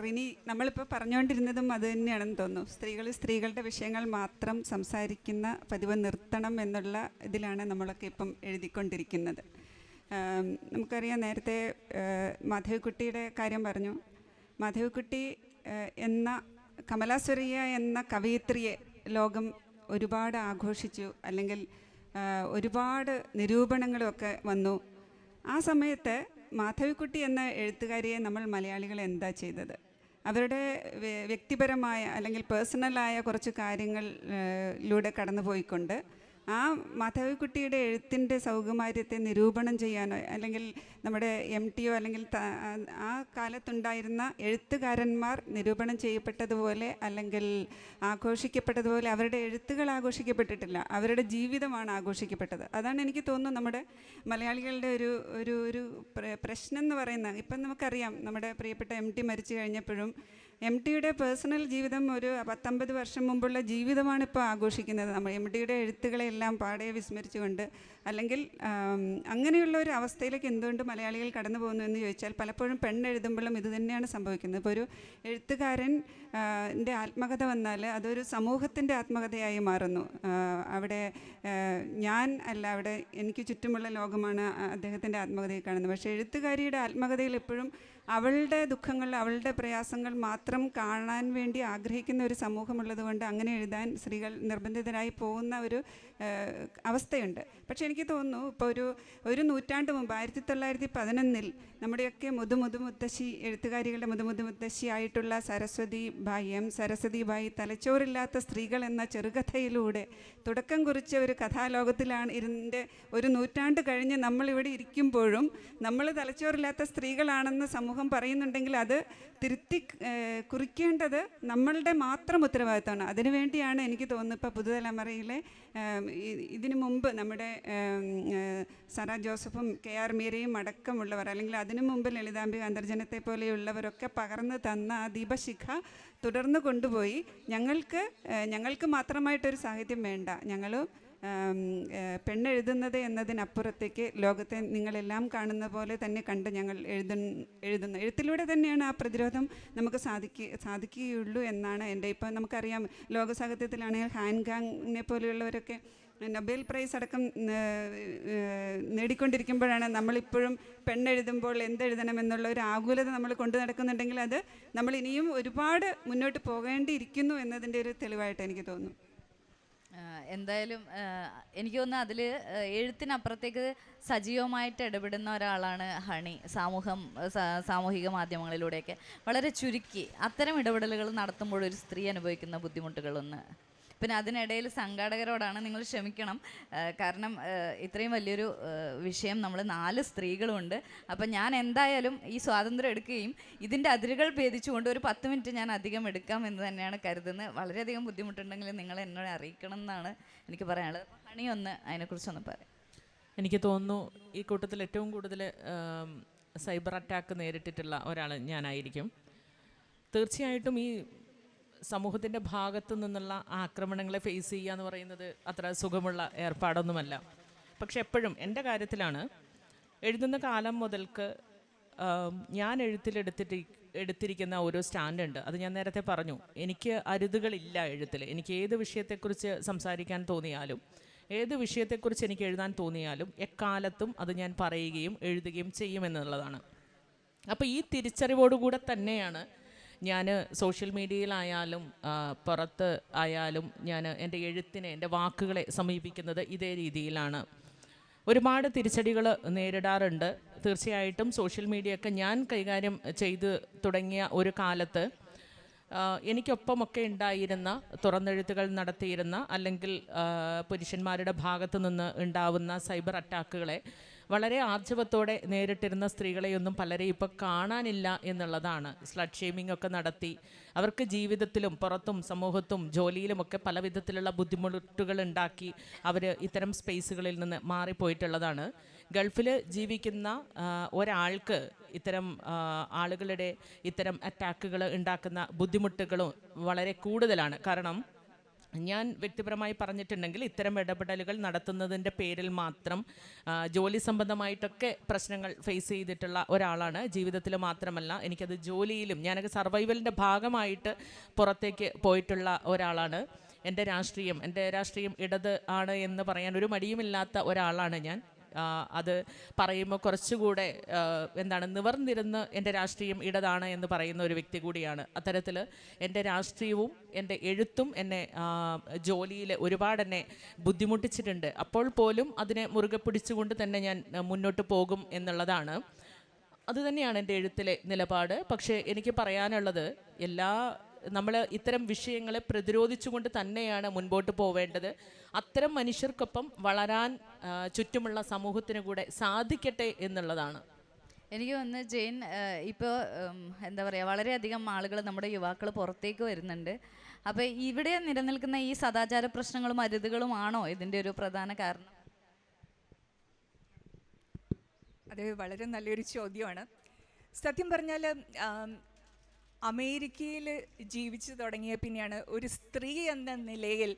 റിനി, നമ്മളിപ്പോൾ പറഞ്ഞുകൊണ്ടിരുന്നതും അത് തന്നെയാണെന്ന് തോന്നുന്നു. സ്ത്രീകളുടെ വിഷയങ്ങൾ മാത്രം സംസാരിക്കുന്ന പതിവ് നിർത്തണം എന്നുള്ള ഇതിലാണ് നമ്മളൊക്കെ ഇപ്പം എഴുതിക്കൊണ്ടിരിക്കുന്നത്. നമുക്കറിയാം, നേരത്തെ മാധവിക്കുട്ടിയുടെ കാര്യം പറഞ്ഞു. മാധവിക്കുട്ടി എന്ന കമലാസുരയ്യ എന്ന കവയിത്രിയെ ലോകം ഒരുപാട് ആഘോഷിച്ചു, അല്ലെങ്കിൽ ഒരുപാട് നിരൂപണങ്ങളുമൊക്കെ വന്നു. ആ സമയത്ത് മാധവിക്കുട്ടി എന്ന എഴുത്തുകാരിയെ നമ്മൾ മലയാളികൾ എന്താ ചെയ്തത്? അവരുടെ വ്യക്തിപരമായ അല്ലെങ്കിൽ പേഴ്സണലായ കുറച്ച് കാര്യങ്ങളിലൂടെ കടന്നുപോയിക്കൊണ്ട് ആ മാധവിക്കുട്ടിയുടെ എഴുത്തിൻ്റെ സൗകുമാര്യത്തെ നിരൂപണം ചെയ്യാനോ, അല്ലെങ്കിൽ നമ്മുടെ MT അല്ലെങ്കിൽ ആ കാലത്തുണ്ടായിരുന്ന എഴുത്തുകാരന്മാർ നിരൂപണം ചെയ്യപ്പെട്ടതുപോലെ അല്ലെങ്കിൽ ആഘോഷിക്കപ്പെട്ടതുപോലെ അവരുടെ എഴുത്തുകൾ ആഘോഷിക്കപ്പെട്ടിട്ടില്ല. അവരുടെ ജീവിതമാണ് ആഘോഷിക്കപ്പെട്ടത്. അതാണ് എനിക്ക് തോന്നുന്നു നമ്മുടെ മലയാളികളുടെ ഒരു പ്രശ്നം എന്ന് പറയുന്നത്. ഇപ്പം നമുക്കറിയാം, നമ്മുടെ പ്രിയപ്പെട്ട MT മരിച്ചു കഴിഞ്ഞപ്പോഴും MTയുടെ പേഴ്സണൽ ജീവിതം ഒരു 10-50 വർഷം മുമ്പുള്ള ജീവിതമാണ് ഇപ്പോൾ ആഘോഷിക്കുന്നത്. നമ്മൾ MTയുടെ എഴുത്തുകളെല്ലാം പാടെ വിസ്മരിച്ചുകൊണ്ട്, അല്ലെങ്കിൽ അങ്ങനെയുള്ള ഒരു അവസ്ഥയിലേക്ക് എന്തുകൊണ്ട് മലയാളികൾ കടന്നു പോകുന്നു എന്ന് ചോദിച്ചാൽ, പലപ്പോഴും പെണ്ണെഴുതുമ്പോഴും ഇത് തന്നെയാണ് സംഭവിക്കുന്നത്. ഇപ്പോൾ ഒരു എഴുത്തുകാരൻ ൻ്റെ ആത്മകഥ വന്നാൽ അതൊരു സമൂഹത്തിൻ്റെ ആത്മകഥയായി മാറുന്നു. അവിടെ ഞാൻ അല്ല, അവിടെ എനിക്ക് ചുറ്റുമുള്ള ലോകമാണ് അദ്ദേഹത്തിൻ്റെ ആത്മകഥയിൽ കാണുന്നത്. പക്ഷേ എഴുത്തുകാരിയുടെ ആത്മകഥയിൽ എപ്പോഴും അവളുടെ ദുഃഖങ്ങൾ, അവളുടെ പ്രയാസങ്ങൾ മാത്രം കാണാൻ വേണ്ടി ആഗ്രഹിക്കുന്ന ഒരു സമൂഹമുള്ളത് കൊണ്ട് അങ്ങനെ എഴുതാൻ സ്ത്രീകൾ നിർബന്ധിതരായി പോകുന്ന ഒരു അവസ്ഥയുണ്ട്. പക്ഷേ എനിക്ക് തോന്നുന്നു, ഇപ്പോൾ ഒരു നൂറ്റാണ്ട് മുമ്പ് 1911 നമ്മുടെയൊക്കെ മുത്തശ്ശി, എഴുത്തുകാരികളുടെ മുത്തശ്ശി ആയിട്ടുള്ള സരസ്വതി ബായി തലച്ചോറില്ലാത്ത സ്ത്രീകൾ എന്ന ചെറുകഥയിലൂടെ തുടക്കം കുറിച്ച ഒരു കഥാലോകത്തിലാണ് ഇതിൻ്റെ ഒരു നൂറ്റാണ്ട് കഴിഞ്ഞ് നമ്മളിവിടെ ഇരിക്കുമ്പോഴും നമ്മൾ തലച്ചോറില്ലാത്ത സ്ത്രീകളാണെന്ന് സമൂഹം പറയുന്നുണ്ടെങ്കിൽ അത് തിരുത്തി കുറിക്കേണ്ടത് നമ്മളുടെ മാത്രം ഉത്തരവാദിത്തമാണ്. അതിനുവേണ്ടിയാണ് എനിക്ക് തോന്നുന്നു ഇപ്പോൾ പുതുതലമുറയിലെ ഇതിനു മുമ്പ് നമ്മുടെ സറ ജോസഫും KR മീരയും അടക്കമുള്ളവർ, അല്ലെങ്കിൽ അതിനു മുമ്പ് ലളിതാംബിക അന്തർജനത്തെ പോലെയുള്ളവരൊക്കെ പകർന്നു തന്ന ആ ദീപശിഖ തുടർന്ന് കൊണ്ടുപോയി ഞങ്ങൾക്ക് മാത്രമായിട്ടൊരു സാഹിത്യം വേണ്ട, ഞങ്ങൾ പെണ്ണെഴുതുന്നത് എന്നതിനപ്പുറത്തേക്ക് ലോകത്തെ നിങ്ങളെല്ലാം കാണുന്ന പോലെ തന്നെ കണ്ട് ഞങ്ങൾ എഴുതുന്നു. എഴുത്തിലൂടെ തന്നെയാണ് ആ പ്രതിരോധം നമുക്ക് സാധിക്കുകയുള്ളൂ എന്നാണ് എൻ്റെ. ഇപ്പം നമുക്കറിയാം, ലോക സാഹിത്യത്തിലാണെങ്കിൽ ഹാൻഗാങ്ങിനെ പോലെയുള്ളവരൊക്കെ നൊബേൽ പ്രൈസ് അടക്കം നേടിക്കൊണ്ടിരിക്കുമ്പോഴാണ് നമ്മളിപ്പോഴും പെണ്ണെഴുതുമ്പോൾ എന്തെഴുതണം എന്നുള്ള ഒരു ആകുലത നമ്മൾ കൊണ്ടു നടക്കുന്നുണ്ടെങ്കിൽ അത് നമ്മൾ ഇനിയും ഒരുപാട് മുന്നോട്ട് പോകേണ്ടിയിരിക്കുന്നു എന്നതിൻ്റെ ഒരു തെളിവായിട്ട് എനിക്ക് തോന്നുന്നു. എന്തായാലും എനിക്ക് തോന്നുന്നു അതിൽ എഴുത്തിനപ്പുറത്തേക്ക് സജീവമായിട്ട് ഇടപെടുന്ന ഒരാളാണ് ഹണി. സാമൂഹിക മാധ്യമങ്ങളിലൂടെയൊക്കെ വളരെ ചുരുക്കി അത്തരം ഇടപെടലുകൾ നടത്തുമ്പോൾ ഒരു സ്ത്രീ അനുഭവിക്കുന്ന ബുദ്ധിമുട്ടുകളൊന്ന്. പിന്നെ അതിനിടയിൽ സംഘാടകരോടാണ്, നിങ്ങൾ ക്ഷമിക്കണം, കാരണം ഇത്രയും വലിയൊരു വിഷയം, നമ്മൾ 4 സ്ത്രീകളുമുണ്ട്. അപ്പം ഞാൻ എന്തായാലും ഈ സ്വാതന്ത്ര്യം എടുക്കുകയും ഇതിൻ്റെ അതിരുകൾ ഭേദിച്ചുകൊണ്ട് ഒരു 10 മിനിറ്റ് ഞാൻ അധികം എടുക്കാം എന്ന് തന്നെയാണ് കരുതുന്നത്. വളരെയധികം ബുദ്ധിമുട്ടുണ്ടെങ്കിൽ നിങ്ങൾ എന്നോട് അറിയിക്കണം എന്നാണ് എനിക്ക് പറയാനുള്ളത്. ഹണി ഒന്ന് അതിനെക്കുറിച്ചൊന്ന് പറയാം. എനിക്ക് തോന്നുന്നു ഈ കൂട്ടത്തിൽ ഏറ്റവും കൂടുതൽ സൈബർ അറ്റാക്ക് നേരിട്ടിട്ടുള്ള ഒരാൾ ഞാനായിരിക്കും. തീർച്ചയായിട്ടും ഈ സമൂഹത്തിൻ്റെ ഭാഗത്തു നിന്നുള്ള ആക്രമണങ്ങളെ ഫേസ് ചെയ്യുക എന്ന് പറയുന്നത് അത്ര സുഖമുള്ള ഏർപ്പാടൊന്നുമല്ല. പക്ഷെ എപ്പോഴും എൻ്റെ കാര്യത്തിലാണ്, എഴുതുന്ന കാലം മുതൽക്ക് ഞാൻ എടുത്തിരിക്കുന്ന ഓരോ സ്റ്റാൻഡുണ്ട്. അത് ഞാൻ നേരത്തെ പറഞ്ഞു. എനിക്ക് അരുതുകളില്ല എഴുത്തിൽ. എനിക്ക് ഏത് വിഷയത്തെക്കുറിച്ച് സംസാരിക്കാൻ തോന്നിയാലും, ഏത് വിഷയത്തെക്കുറിച്ച് എനിക്ക് എഴുതാൻ തോന്നിയാലും എക്കാലത്തും അത് ഞാൻ പറയുകയും എഴുതുകയും ചെയ്യുമെന്നുള്ളതാണ്. അപ്പോൾ ഈ തിരിച്ചറിവോടുകൂടെ തന്നെയാണ് ഞാൻ സോഷ്യൽ മീഡിയയിലായാലും പുറത്ത് ആയാലും ഞാൻ എൻ്റെ എഴുത്തിനെ, എൻ്റെ വാക്കുകളെ സമീപിക്കുന്നത് ഇതേ രീതിയിലാണ്. ഒരുപാട് തിരിച്ചടികൾ നേരിടാറുണ്ട്. തീർച്ചയായിട്ടും സോഷ്യൽ മീഡിയയൊക്കെ ഞാൻ കൈകാര്യം ചെയ്ത് തുടങ്ങിയ ഒരു കാലത്ത് എനിക്കൊപ്പമൊക്കെ ഉണ്ടായിരുന്ന, തുറന്നെഴുത്തുകൾ നടത്തിയിരുന്ന, അല്ലെങ്കിൽ പുരുഷന്മാരുടെ ഭാഗത്തു നിന്ന് ഉണ്ടാവുന്ന സൈബർ അറ്റാക്കുകളെ വളരെ ആർജവത്തോടെ നേരിട്ടിരുന്ന സ്ത്രീകളെയൊന്നും പലരെയും ഇപ്പോൾ കാണാനില്ല എന്നുള്ളതാണ്. സ്ലട്ട് ഷേമിംഗ് ഒക്കെ നടത്തി അവർക്ക് ജീവിതത്തിലും പുറത്തും സമൂഹത്തും ജോലിയിലുമൊക്കെ പല വിധത്തിലുള്ള ബുദ്ധിമുട്ടുകൾ ഉണ്ടാക്കി അവർ ഇത്തരം സ്പേസുകളിൽ നിന്ന് മാറിപ്പോയിട്ടുള്ളതാണ്. ഗൾഫിൽ ജീവിക്കുന്ന ഒരാൾക്ക് ഇത്തരം ആളുകളുടെ ഇത്തരം അറ്റാക്കുകൾ ഉണ്ടാക്കുന്ന ബുദ്ധിമുട്ടുകളും വളരെ കൂടുതലാണ്. കാരണം ഞാൻ വ്യക്തിപരമായി പറഞ്ഞിട്ടുണ്ടെങ്കിൽ ഇത്തരം ഇടപെടലുകൾ നടത്തുന്നതിൻ്റെ പേരിൽ മാത്രം ജോലി സംബന്ധമായിട്ടൊക്കെ പ്രശ്നങ്ങൾ ഫേസ് ചെയ്തിട്ടുള്ള ഒരാളാണ്. ജീവിതത്തിൽ മാത്രമല്ല, എനിക്കത് ജോലിയിലും ഞാനൊക്കെ സർവൈവലിൻ്റെ ഭാഗമായിട്ട് പുറത്തേക്ക് പോയിട്ടുള്ള ഒരാളാണ്. എൻ്റെ രാഷ്ട്രീയം ഇടത് ആണ് എന്ന് പറയാൻ ഒരു മടിയുമില്ലാത്ത ഒരാളാണ് ഞാൻ. അത് പറയുമ്പോൾ കുറച്ചുകൂടെ നിവർന്നിരുന്ന് എൻ്റെ രാഷ്ട്രീയം ഇടതാണ് എന്ന് പറയുന്ന ഒരു വ്യക്തി കൂടിയാണ്. അത്തരത്തിൽ എൻ്റെ രാഷ്ട്രീയവും എൻ്റെ എഴുത്തും എന്നെ ജോലിയിൽ ഒരുപാട് എന്നെ ബുദ്ധിമുട്ടിച്ചിട്ടുണ്ട്. അപ്പോൾ പോലും അതിനെ മുറുകെ പിടിച്ചുകൊണ്ട് തന്നെ ഞാൻ മുന്നോട്ട് പോകും എന്നുള്ളതാണ്. അതുതന്നെയാണ് എൻ്റെ എഴുത്തിലെ നിലപാട്. പക്ഷേ എനിക്ക് പറയാനുള്ളത്, നമ്മൾ ഇത്തരം വിഷയങ്ങളെ പ്രതിരോധിച്ചുകൊണ്ട് തന്നെയാണ് മുൻപോട്ട് പോവേണ്ടത്. അത്തരം മനുഷ്യർക്കൊപ്പം വളരാൻ ചുറ്റുമുള്ള സമൂഹത്തിന് കൂടെ സാധിക്കട്ടെ എന്നുള്ളതാണ്. എനിക്ക് തോന്നുന്നു ജെയിൻ, ഇപ്പോൾ എന്താ പറയുക, വളരെയധികം ആളുകൾ, നമ്മുടെ യുവാക്കൾ പുറത്തേക്ക് വരുന്നുണ്ട്. അപ്പോൾ ഇവിടെ നിലനിൽക്കുന്ന ഈ സദാചാര പ്രശ്നങ്ങളും അരുതുകളുമാണോ ഇതിൻ്റെ ഒരു പ്രധാന കാരണം? അത് വളരെ നല്ലൊരു ചോദ്യമാണ്. സത്യം പറഞ്ഞാൽ അമേരിക്കയിൽ ജീവിച്ചു തുടങ്ങിയ പിന്നെയാണ് ഒരു സ്ത്രീ എന്ന നിലയിൽ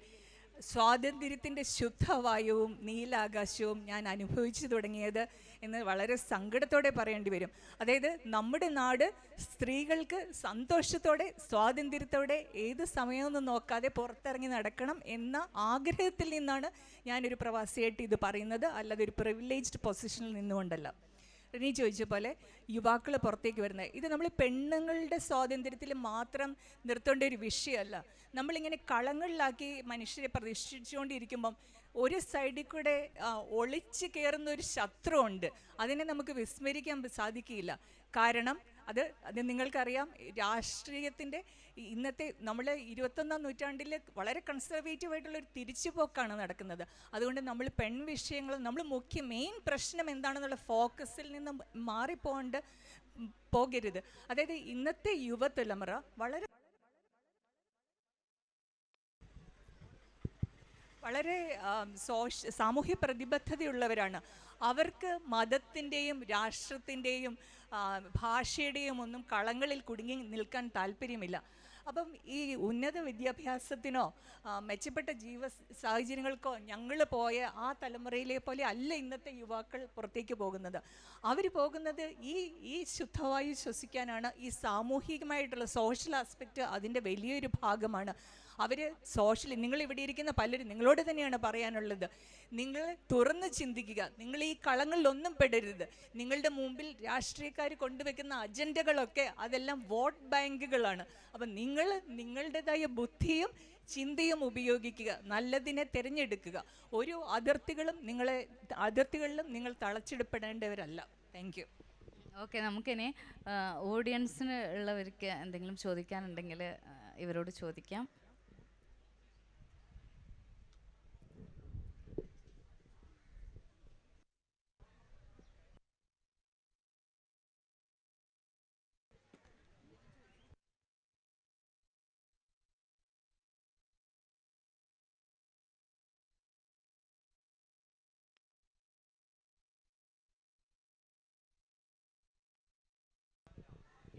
സ്വാതന്ത്ര്യത്തിൻ്റെ ശുദ്ധവായുവും നീലാകാശവും ഞാൻ അനുഭവിച്ചു തുടങ്ങിയത് എന്ന് വളരെ സങ്കടത്തോടെ പറയേണ്ടി വരും. അതായത് നമ്മുടെ നാട് സ്ത്രീകൾക്ക് സന്തോഷത്തോടെ സ്വാതന്ത്ര്യത്തോടെ ഏത് സമയമൊന്നും നോക്കാതെ പുറത്തിറങ്ങി നടക്കണം എന്ന ആഗ്രഹത്തിൽ നിന്നാണ് ഞാനൊരു പ്രവാസിയായിട്ട് ഇത് പറയുന്നത്, അല്ലാതെ ഒരു പ്രിവിലേജ്ഡ് പൊസിഷനിൽ നിന്നുകൊണ്ടല്ല. റിനി ചോദിച്ച പോലെ യുവാക്കൾ പുറത്തേക്ക് വരുന്നത്, ഇത് നമ്മൾ പെണ്ണുങ്ങളുടെ സ്വാതന്ത്ര്യത്തിൽ മാത്രം നിർത്തേണ്ട ഒരു വിഷയമല്ല. നമ്മളിങ്ങനെ കളങ്ങളിലാക്കി മനുഷ്യരെ പ്രതിഷ്ഠിച്ചുകൊണ്ടിരിക്കുമ്പം ഒരു സൈഡിൽ കൂടെ ഒളിച്ച് കയറുന്ന ഒരു ശത്രുവുണ്ട്. അതിനെ നമുക്ക് വിസ്മരിക്കാൻ സാധിക്കില്ല. കാരണം അത് നിങ്ങൾക്കറിയാം, രാഷ്ട്രീയത്തിൻ്റെ ഇന്നത്തെ നമ്മൾ 21-ാം നൂറ്റാണ്ടിൽ വളരെ കൺസർവേറ്റീവ് ആയിട്ടുള്ളൊരു തിരിച്ചുപോക്കാണ് നടക്കുന്നത്. അതുകൊണ്ട് നമ്മൾ പെൺവിഷയങ്ങൾ, നമ്മൾ മെയിൻ പ്രശ്നം എന്താണെന്നുള്ള ഫോക്കസിൽ നിന്ന് പോകരുത്. അതായത് ഇന്നത്തെ യുവതലമുറ വളരെ സാമൂഹ്യ പ്രതിബദ്ധതയുള്ളവരാണ്. അവർക്ക് മതത്തിൻ്റെയും രാഷ്ട്രത്തിൻ്റെയും ഭാഷയുടെയും ഒന്നും കളങ്ങളിൽ കുടുങ്ങി നിൽക്കാൻ താല്പര്യമില്ല. അപ്പം ഈ ഉന്നത വിദ്യാഭ്യാസത്തിനോ മെച്ചപ്പെട്ട സാഹചര്യങ്ങൾക്കോ ഞങ്ങൾ പോയ ആ തലമുറയിലെ പോലെ അല്ല ഇന്നത്തെ യുവാക്കൾ പുറത്തേക്ക് പോകുന്നത്. അവർ പോകുന്നത് ഈ ശുദ്ധവായു ശ്വസിക്കാനാണ്. ഈ സാമൂഹികമായിട്ടുള്ള സോഷ്യൽ ആസ്പെക്റ്റ് അതിൻ്റെ വലിയൊരു ഭാഗമാണ്. അവർ നിങ്ങളിവിടെ ഇരിക്കുന്ന പലരും നിങ്ങളോട് തന്നെയാണ് പറയാനുള്ളത്, നിങ്ങൾ തുറന്ന് ചിന്തിക്കുക. നിങ്ങൾ ഈ കളങ്ങളിലൊന്നും പെടരുത്. നിങ്ങളുടെ മുമ്പിൽ രാഷ്ട്രീയക്കാർ കൊണ്ടുവെക്കുന്ന അജണ്ടകളൊക്കെ അതെല്ലാം വോട്ട് ബാങ്കുകളാണ്. അപ്പം നിങ്ങളുടേതായ ബുദ്ധിയും ചിന്തയും ഉപയോഗിക്കുക, നല്ലതിനെ തിരഞ്ഞെടുക്കുക. ഒരു അതിർത്തികളിലും നിങ്ങൾ തളച്ചിടപ്പെടേണ്ടവരല്ല. Thank you. ഓക്കെ, നമുക്കിനി ഓഡിയൻസിന് ഉള്ളവർക്ക് എന്തെങ്കിലും ചോദിക്കാനുണ്ടെങ്കിൽ ഇവരോട് ചോദിക്കാം.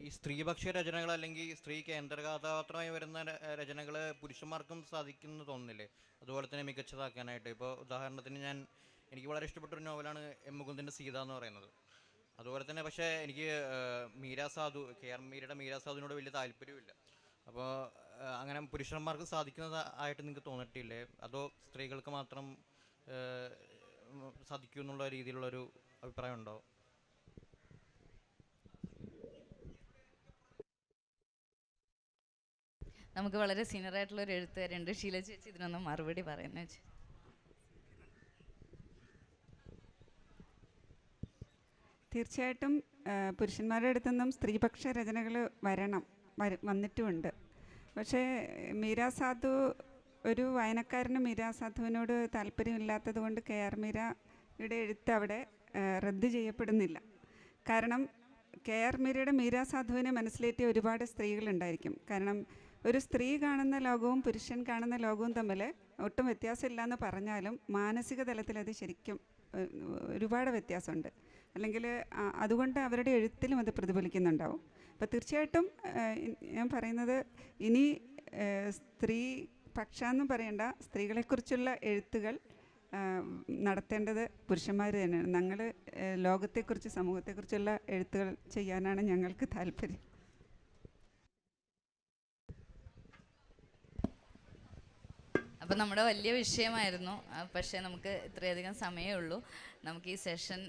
ഈ സ്ത്രീപക്ഷ രചനകൾ അല്ലെങ്കിൽ സ്ത്രീ കേന്ദ്ര കഥാപാത്രമായി വരുന്ന രചനകൾ പുരുഷന്മാർക്കും സാധിക്കുന്നു തോന്നുന്നില്ലേ? അതുപോലെ തന്നെ മികച്ചതാക്കാനായിട്ട്. ഇപ്പോൾ ഉദാഹരണത്തിന് എനിക്ക് വളരെ ഇഷ്ടപ്പെട്ടൊരു നോവലാണ് എം മുകുന്ദൻ്റെ സീത എന്ന് പറയുന്നത്. അതുപോലെ തന്നെ പക്ഷേ എനിക്ക് KR മീരയുടെ മീരാ സാധുവിനോട് വലിയ താല്പര്യമില്ല. അപ്പോൾ അങ്ങനെ പുരുഷന്മാർക്ക് സാധിക്കുന്നതായിട്ട് നിങ്ങൾക്ക് തോന്നിയിട്ടില്ലേ? അതോ സ്ത്രീകൾക്ക് മാത്രം സാധിക്കൂ എന്നുള്ള രീതിയിലുള്ളൊരു അഭിപ്രായം ഉണ്ടോ? നമുക്ക് വളരെ സീനിയർ ആയിട്ടുള്ള ഒരു എഴുത്തുകാരുണ്ട്, ഷീല ചേച്ചി, ഇതിനൊന്നും മറുപടി പറയുന്ന വെച്ച്. തീർച്ചയായിട്ടും പുരുഷന്മാരുടെ അടുത്തുനിന്നും സ്ത്രീപക്ഷ രചനകൾ വന്നിട്ടുമുണ്ട്. പക്ഷേ മീരാ സാധു, ഒരു വായനക്കാരന് മീരാ സാധുവിനോട് താല്പര്യമില്ലാത്തത് കൊണ്ട് KR മീരയുടെ എഴുത്ത് അവിടെ റദ്ദ് ചെയ്യപ്പെടുന്നില്ല. കാരണം KR മീരയുടെ മീരാ സാധുവിനെ മനസ്സിലേറ്റിയ ഒരുപാട് സ്ത്രീകളുണ്ടായിരിക്കും. കാരണം ഒരു സ്ത്രീ കാണുന്ന ലോകവും പുരുഷൻ കാണുന്ന ലോകവും തമ്മിൽ ഒട്ടും വ്യത്യാസമില്ല എന്ന് പറഞ്ഞാലും മാനസിക തലത്തിൽ അത് ശരിക്കും ഒരുപാട് വ്യത്യാസമുണ്ട്. അല്ലെങ്കിൽ അതുകൊണ്ട് അവരുടെ എഴുത്തിലും അത് പ്രതിഫലിക്കുന്നുണ്ടാവും. അപ്പോൾ തീർച്ചയായിട്ടും ഞാൻ പറയുന്നത് ഇനി സ്ത്രീ പക്ഷാന്നും പറയേണ്ട, സ്ത്രീകളെക്കുറിച്ചുള്ള എഴുത്തുകൾ നടത്തേണ്ടത് പുരുഷന്മാർ തന്നെയാണ്. ഞങ്ങൾ ലോകത്തെക്കുറിച്ച് സമൂഹത്തെക്കുറിച്ചുള്ള എഴുത്തുകൾ ചെയ്യാനാണ് ഞങ്ങൾക്ക് താല്പര്യം. അപ്പം നമ്മുടെ വലിയ വിഷയമായിരുന്നു, പക്ഷേ നമുക്ക് ഇത്രയധികം സമയമേ ഉള്ളൂ. നമുക്ക് ഈ സെഷൻ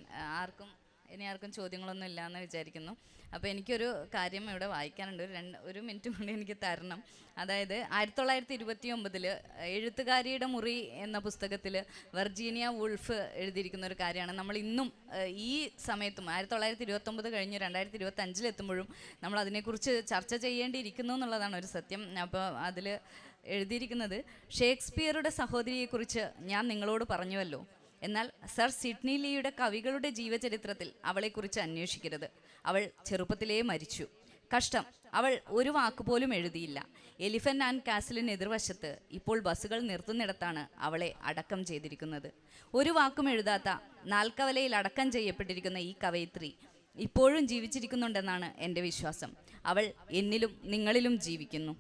ഇനി ആർക്കും ചോദ്യങ്ങളൊന്നും ഇല്ലയെന്ന് വിചാരിക്കുന്നു. അപ്പോൾ എനിക്കൊരു കാര്യം ഇവിടെ വായിക്കാനുണ്ട്, ഒരു മിനിറ്റ് കൂടി എനിക്ക് തരണം. അതായത് 1929 എഴുത്തുകാരിയുടെ മുറി എന്ന പുസ്തകത്തിൽ വെർജീനിയ വുൾഫ് എഴുതിയിരിക്കുന്ന ഒരു കാര്യമാണ്. നമ്മൾ ഇന്നും ഈ സമയത്തും 1929 കഴിഞ്ഞ് 2025 എത്തുമ്പോഴും നമ്മൾ അതിനെക്കുറിച്ച് ചർച്ച ചെയ്യേണ്ടിയിരിക്കുന്നു എന്നുള്ളതാണ് ഒരു സത്യം. അപ്പോൾ അതിൽ എഴുതിയിരിക്കുന്നത്, ഷേക്സ്പിയറുടെ സഹോദരിയെക്കുറിച്ച് ഞാൻ നിങ്ങളോട് പറഞ്ഞുവല്ലോ, എന്നാൽ സർ സിഡ്നി ലീയുടെ കവികളുടെ ജീവചരിത്രത്തിൽ അവളെക്കുറിച്ച് അന്വേഷിക്കരുത്. അവൾ ചെറുപ്പത്തിലേ മരിച്ചു. കഷ്ടം, അവൾ ഒരു വാക്കുപോലും എഴുതിയില്ല. എലിഫന്റ് ആൻഡ് കാസിലിന് എതിർവശത്ത് ഇപ്പോൾ ബസ്സുകൾ നിർത്തുന്നിടത്താണ് അവളെ അടക്കം ചെയ്തിരിക്കുന്നത്. ഒരു വാക്കും എഴുതാത്ത നാൽക്കവലയിൽ അടക്കം ചെയ്യപ്പെട്ടിരിക്കുന്ന ഈ കവയിത്രി ഇപ്പോഴും ജീവിച്ചിരിക്കുന്നുണ്ടെന്നാണ് എൻ്റെ വിശ്വാസം. അവൾ എന്നിലും നിങ്ങളിലും ജീവിക്കുന്നു.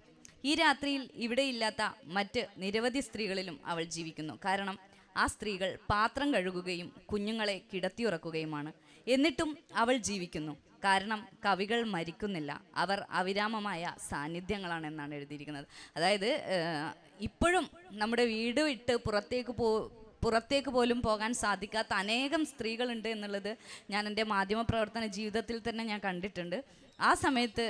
ഈ രാത്രിയിൽ ഇവിടെയില്ലാത്ത മറ്റ് നിരവധി സ്ത്രീകളിലും അവൾ ജീവിക്കുന്നു. കാരണം ആ സ്ത്രീകൾ പാത്രം കഴുകുകയും കുഞ്ഞുങ്ങളെ കിടത്തിയുറക്കുകയുമാണ്. എന്നിട്ടും അവൾ ജീവിക്കുന്നു. കാരണം കവികൾ മരിക്കുന്നില്ല, അവർ അവിരാമമായ സാന്നിധ്യങ്ങളാണെന്നാണ് എഴുതിയിരിക്കുന്നത്. അതായത് ഇപ്പോഴും നമ്മുടെ വീട് വിട്ട് പുറത്തേക്ക് പോലും പോകാൻ സാധിക്കാത്ത അനേകം സ്ത്രീകളുണ്ട് എന്നുള്ളത് ഞാൻ എൻ്റെ മാധ്യമപ്രവർത്തന ജീവിതത്തിൽ തന്നെ ഞാൻ കണ്ടിട്ടുണ്ട്. ആ സമയത്ത്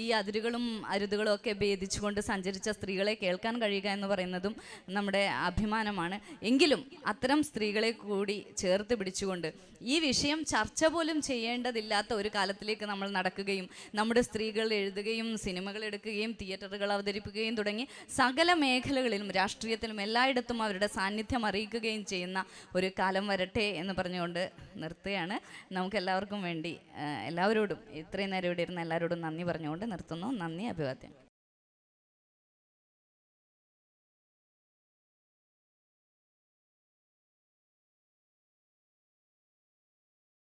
ഈ അതിരുകളും അരുതുകളും ഒക്കെ ഭേദിച്ചുകൊണ്ട് സഞ്ചരിച്ച സ്ത്രീകളെ കേൾക്കാൻ കഴിയുക എന്ന് പറയുന്നതും നമ്മുടെ അഭിമാനമാണ്. എങ്കിലും അത്തരം സ്ത്രീകളെ കൂടി ചേർത്ത് പിടിച്ചുകൊണ്ട് ഈ വിഷയം ചർച്ച പോലും ചെയ്യേണ്ടതില്ലാത്ത ഒരു കാലത്തിലേക്ക് നമ്മൾ നടക്കുകയും നമ്മുടെ സ്ത്രീകൾ എഴുതുകയും സിനിമകൾ എടുക്കുകയും തിയേറ്ററുകൾ അവതരിപ്പിക്കുകയും തുടങ്ങി സകല മേഖലകളിലും രാഷ്ട്രീയത്തിലും എല്ലായിടത്തും അവരുടെ സാന്നിധ്യം അറിയിക്കുകയും ചെയ്യുന്ന ഒരു കാലം വരട്ടെ എന്ന് പറഞ്ഞുകൊണ്ട് നിർത്തുകയാണ്. നമുക്കെല്ലാവർക്കും വേണ്ടി എല്ലാവരോടും ഇത്രയും നേരം ഇവിടെ ഇരുന്ന എല്ലാവരോടും നന്ദി പറഞ്ഞുകൊണ്ട് നിർത്തുന്നു. നന്ദി, അഭിവാദ്യം.